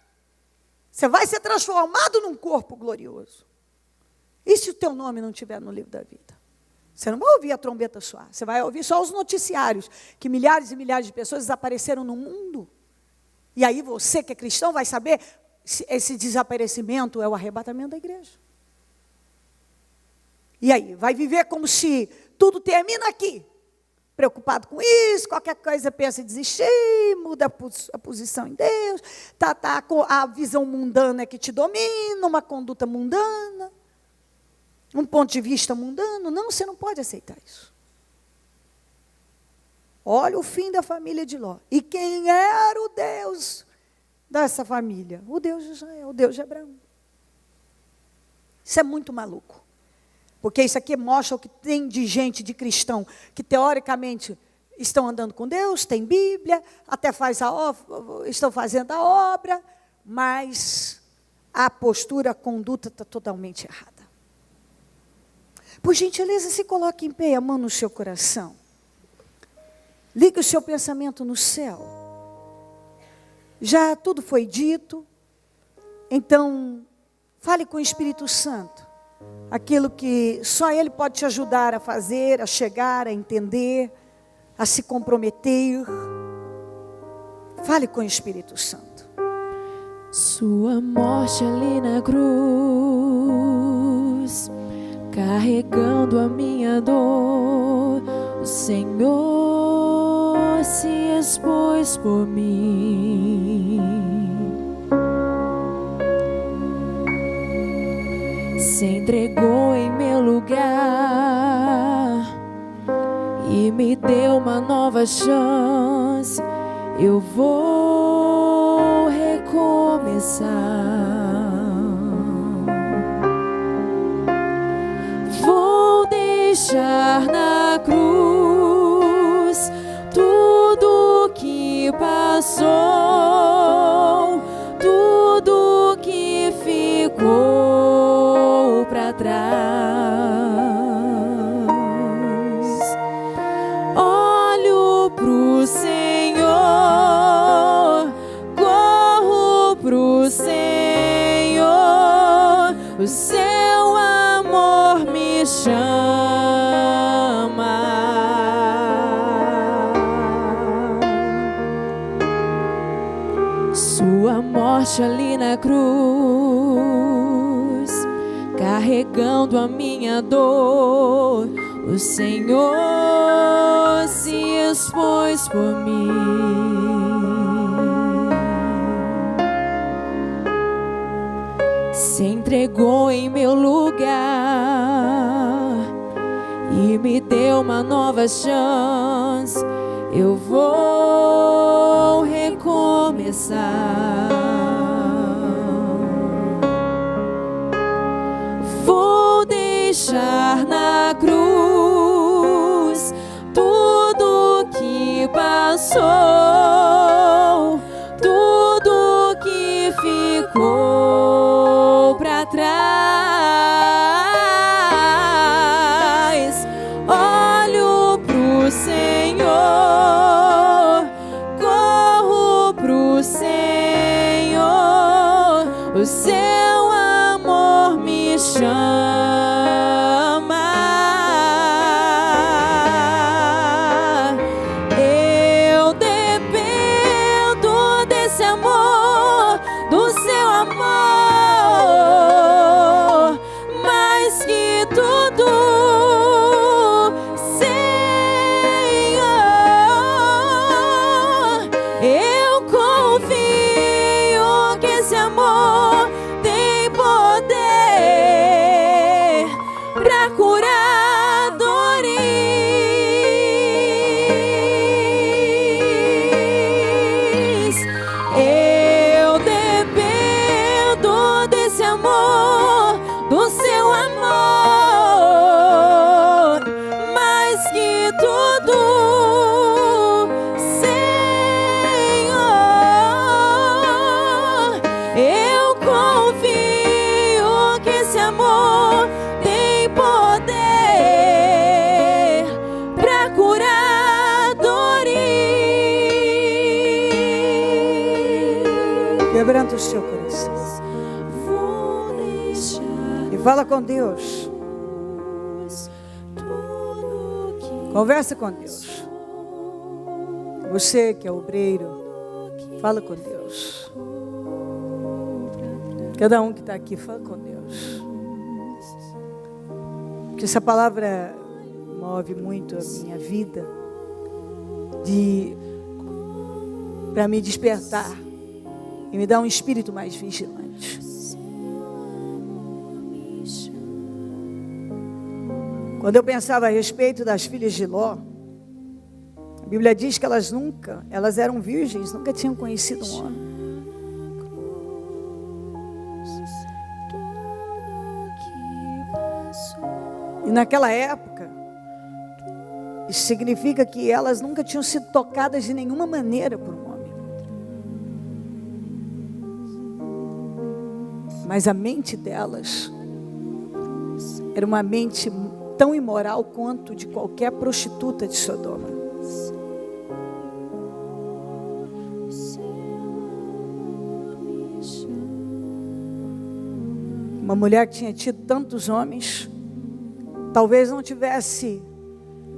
Você vai ser transformado num corpo glorioso. E se o teu nome não estiver no livro da vida? Você não vai ouvir a trombeta soar. Você vai ouvir só os noticiários. Que milhares e milhares de pessoas desapareceram no mundo. E aí você que é cristão vai saber se esse desaparecimento é o arrebatamento da igreja. E aí, vai viver como se tudo termina aqui. Preocupado com isso, qualquer coisa pensa em desistir, muda a posição em Deus, tá com a visão mundana que te domina, uma conduta mundana, um ponto de vista mundano. Não, você não pode aceitar isso. Olha o fim da família de Ló. E quem era o Deus dessa família? O Deus de Israel, o Deus de Abraão. Isso é muito maluco. Porque isso aqui mostra o que tem de gente, de cristão, que teoricamente estão andando com Deus, tem Bíblia, até estão fazendo a obra, mas a postura, a conduta está totalmente errada. Por gentileza, se coloque em pé, a mão no seu coração. Ligue o seu pensamento no céu. Já tudo foi dito, então fale com o Espírito Santo. Aquilo que só Ele pode te ajudar a fazer, a chegar, a entender, a se comprometer. Fale com o Espírito Santo. Sua morte ali na cruz, carregando a minha dor, o Senhor se expôs por mim. Se entregou em meu lugar e me deu uma nova chance. Eu vou recomeçar. Vou deixar na cruz tudo que passou, tudo que ficou para trás. Olho pro Senhor, corro pro Senhor, o seu amor me chama. Sua morte ali na cruz, carregando a minha dor, o Senhor se expôs por mim. Se entregou em meu lugar e me deu uma nova chance. Eu vou recomeçar. Vou deixar na cruz tudo que passou, tudo que ficou para trás. Olho pro Senhor, corro pro Senhor, o seu amor me chama. Eu dependo desse amor, do seu amor, mais que tudo, Senhor. Eu confio que esse amor tem poder pra curar dores. Eu dependo desse amor, do seu amor, mais que tudo, Senhor. Eu confio que esse amor tem poder pra curar dores. Quebranta o seu coração. Vou deixar E fala com Deus. tudo que Conversa com Deus. Você que é obreiro, fala com Deus. Cada um que está aqui, fala com Deus. Porque essa palavra move muito a minha vida, para me despertar e me dar um espírito mais vigilante. Quando eu pensava a respeito das filhas de Ló, a Bíblia diz que elas eram virgens, nunca tinham conhecido um homem. E naquela época, isso significa que elas nunca tinham sido tocadas de nenhuma maneira por um homem. Mas a mente delas era uma mente tão imoral quanto de qualquer prostituta de Sodoma. Uma mulher que tinha tido tantos homens, talvez não tivesse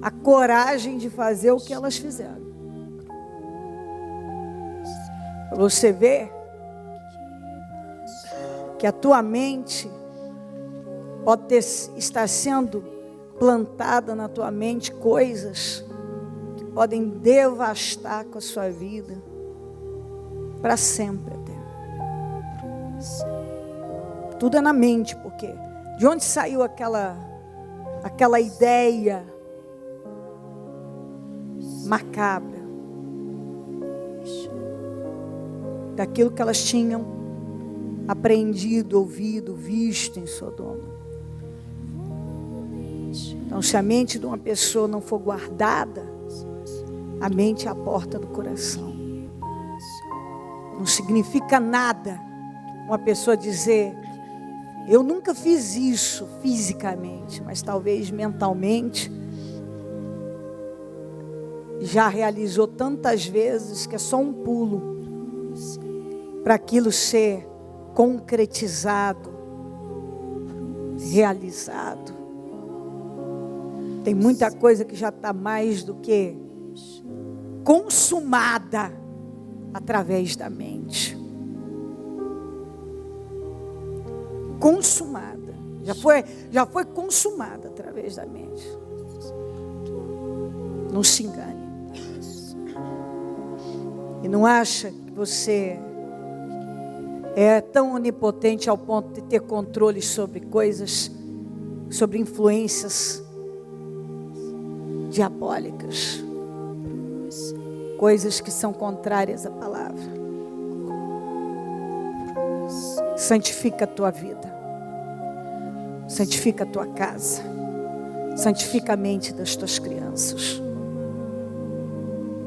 a coragem de fazer o que elas fizeram. Você vê que a tua mente pode estar sendo plantada na tua mente coisas que podem devastar com a sua vida para sempre até. Tudo é na mente, porque de onde saiu aquela ideia macabra daquilo que elas tinham aprendido, ouvido, visto em Sodoma. Então, se a mente de uma pessoa não for guardada, a mente é a porta do coração. Não significa nada uma pessoa dizer: eu nunca fiz isso fisicamente, mas talvez mentalmente já realizou tantas vezes que é só um pulo para aquilo ser concretizado, realizado. Tem muita coisa que já está mais do que consumada através da mente. Consumada. Já foi consumada através da mente. Não se engane. E não acha que você é tão onipotente ao ponto de ter controle sobre coisas, sobre influências diabólicas, coisas que são contrárias à palavra. Santifica a tua vida, santifica a tua casa, santifica a mente das tuas crianças,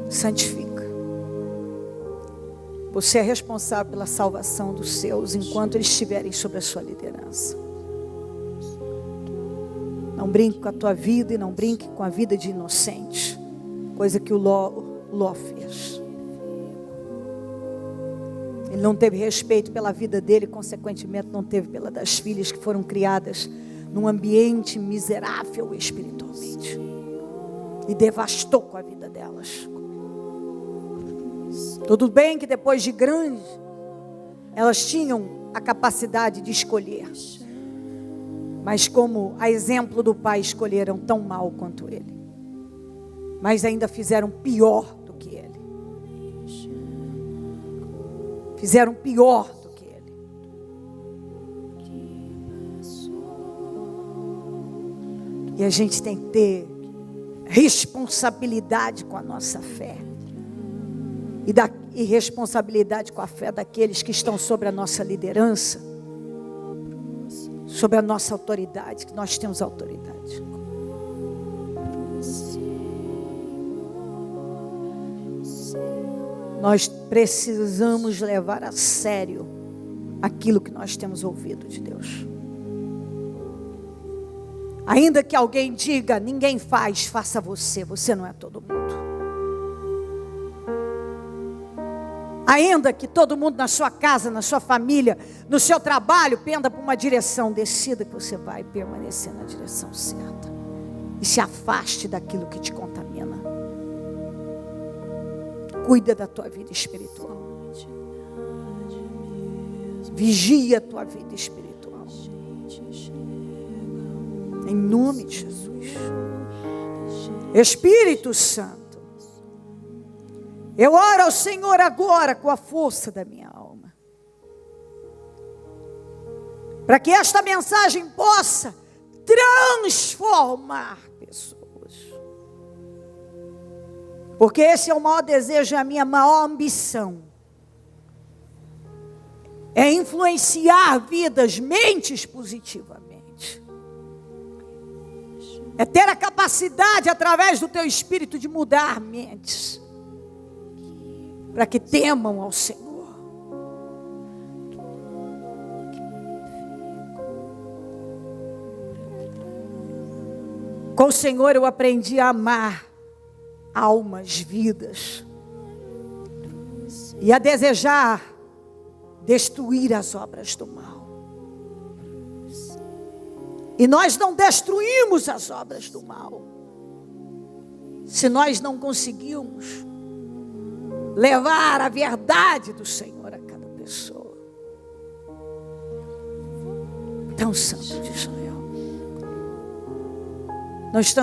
santifica. Você é responsável pela salvação dos seus enquanto eles estiverem sob a sua liderança. Não brinque com a tua vida e não brinque com a vida de inocente, coisa que o Ló fez. Ele não teve respeito pela vida dele, consequentemente não teve pela das filhas que foram criadas num ambiente miserável espiritualmente, e devastou com a vida delas. Tudo bem que depois de grande, elas tinham a capacidade de escolher, mas como a exemplo do pai, escolheram tão mal quanto ele, mas ainda fizeram pior do que ele. Fizeram pior do que ele. E a gente tem que ter responsabilidade com a nossa fé. E responsabilidade com a fé daqueles que estão sobre a nossa liderança, sobre a nossa autoridade, que nós temos autoridade. Nós precisamos levar a sério aquilo que nós temos ouvido de Deus. Ainda que alguém diga: ninguém faz, faça você, você não é todo mundo. Ainda que todo mundo na sua casa, na sua família, no seu trabalho, penda para uma direção, decida que você vai permanecer na direção certa. E se afaste daquilo que te contamina. Cuida da tua vida espiritual. Vigia a tua vida espiritual. Em nome de Jesus. Espírito Santo, eu oro ao Senhor agora com a força da minha alma, para que esta mensagem possa transformar pessoas. Porque esse é o maior desejo, é a minha maior ambição. É influenciar vidas, mentes positivamente. É ter a capacidade, através do teu Espírito, de mudar mentes, para que temam ao Senhor. Com o Senhor eu aprendi a amar almas, vidas, e a desejar destruir as obras do mal. E nós não destruímos as obras do mal se nós não conseguirmos levar a verdade do Senhor a cada pessoa. Tão santo de Israel. Nós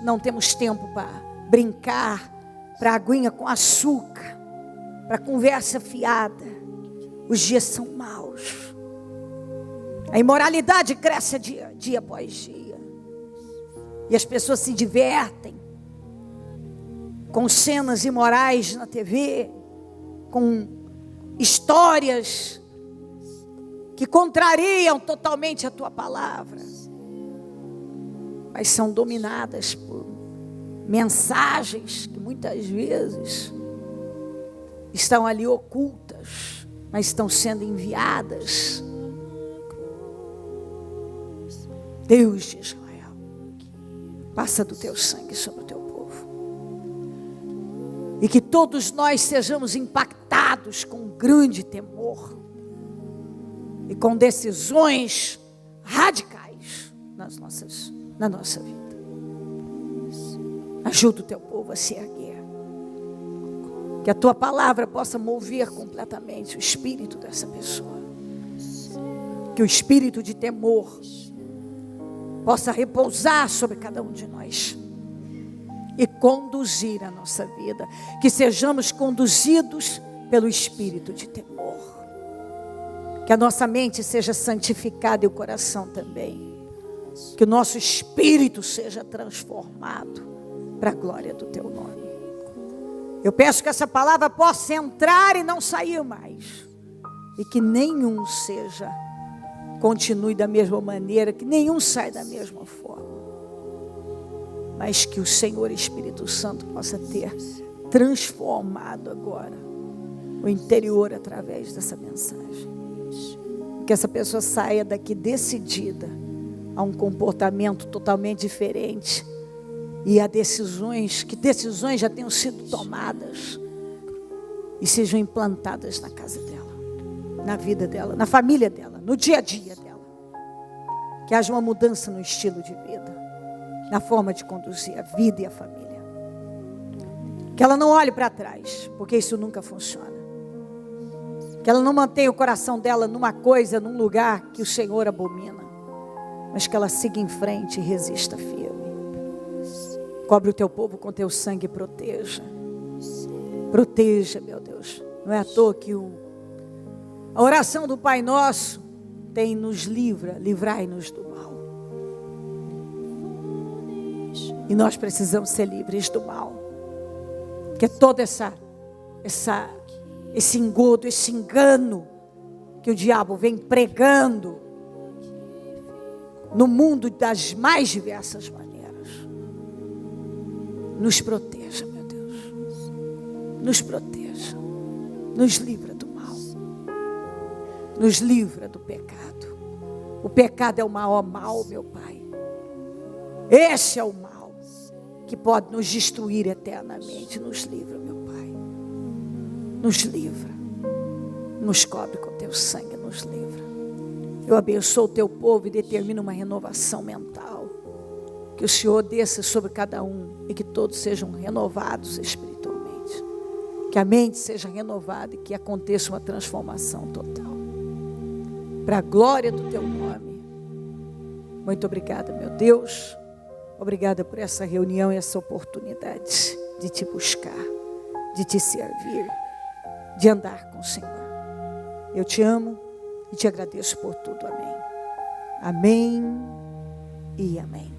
não temos tempo para brincar, para aguinha com açúcar, para conversa fiada. Os dias são maus. A imoralidade cresce dia após dia. E as pessoas se divertem com cenas imorais na TV, com histórias que contrariam totalmente a tua palavra, mas são dominadas por mensagens que muitas vezes estão ali ocultas, mas estão sendo enviadas. Deus de Israel, passa do teu sangue sobre o teu povo. E que todos nós sejamos impactados com grande temor e com decisões radicais na nossa vida. Ajuda o teu povo a se erguer. Que a tua palavra possa mover completamente o espírito dessa pessoa. Que o espírito de temor possa repousar sobre cada um de nós e conduzir a nossa vida. Que sejamos conduzidos pelo espírito de temor. Que a nossa mente seja santificada e o coração também. Que o nosso espírito seja transformado para a glória do teu nome. Eu peço que essa palavra possa entrar e não sair mais. E que nenhum continue da mesma maneira, que nenhum saia da mesma forma. Mas que o Senhor Espírito Santo possa ter transformado agora o interior através dessa mensagem. Que essa pessoa saia daqui decidida a um comportamento totalmente diferente e a decisões já tenham sido tomadas e sejam implantadas na casa dela, na vida dela, na família dela, no dia a dia dela. Que haja uma mudança no estilo de vida, na forma de conduzir a vida e a família. Que ela não olhe para trás, porque isso nunca funciona. Que ela não mantenha o coração dela numa coisa, num lugar que o Senhor abomina, mas que ela siga em frente e resista firme. Cobre o teu povo com teu sangue e proteja. Proteja, meu Deus. Não é à toa que a oração do Pai Nosso tem nos livrai-nos do mal. E nós precisamos ser livres do mal. Que todo esse engodo, esse engano que o diabo vem pregando no mundo das mais diversas maneiras. Nos proteja, meu Deus. Nos proteja. Nos livra do mal. Nos livra do pecado. O pecado é o maior mal, meu Pai. Esse é o mal que pode nos destruir eternamente. Nos livra, meu Pai. Nos livra. Nos cobre com teu sangue, nos livra. Eu abençoo o teu povo e determino uma renovação mental. Que o Senhor desça sobre cada um e que todos sejam renovados espiritualmente. Que a mente seja renovada e que aconteça uma transformação total. Para a glória do teu nome. Muito obrigada, meu Deus. Obrigada por essa reunião e essa oportunidade de te buscar, de te servir, de andar com o Senhor. Eu te amo e te agradeço por tudo. Amém. Amém e amém.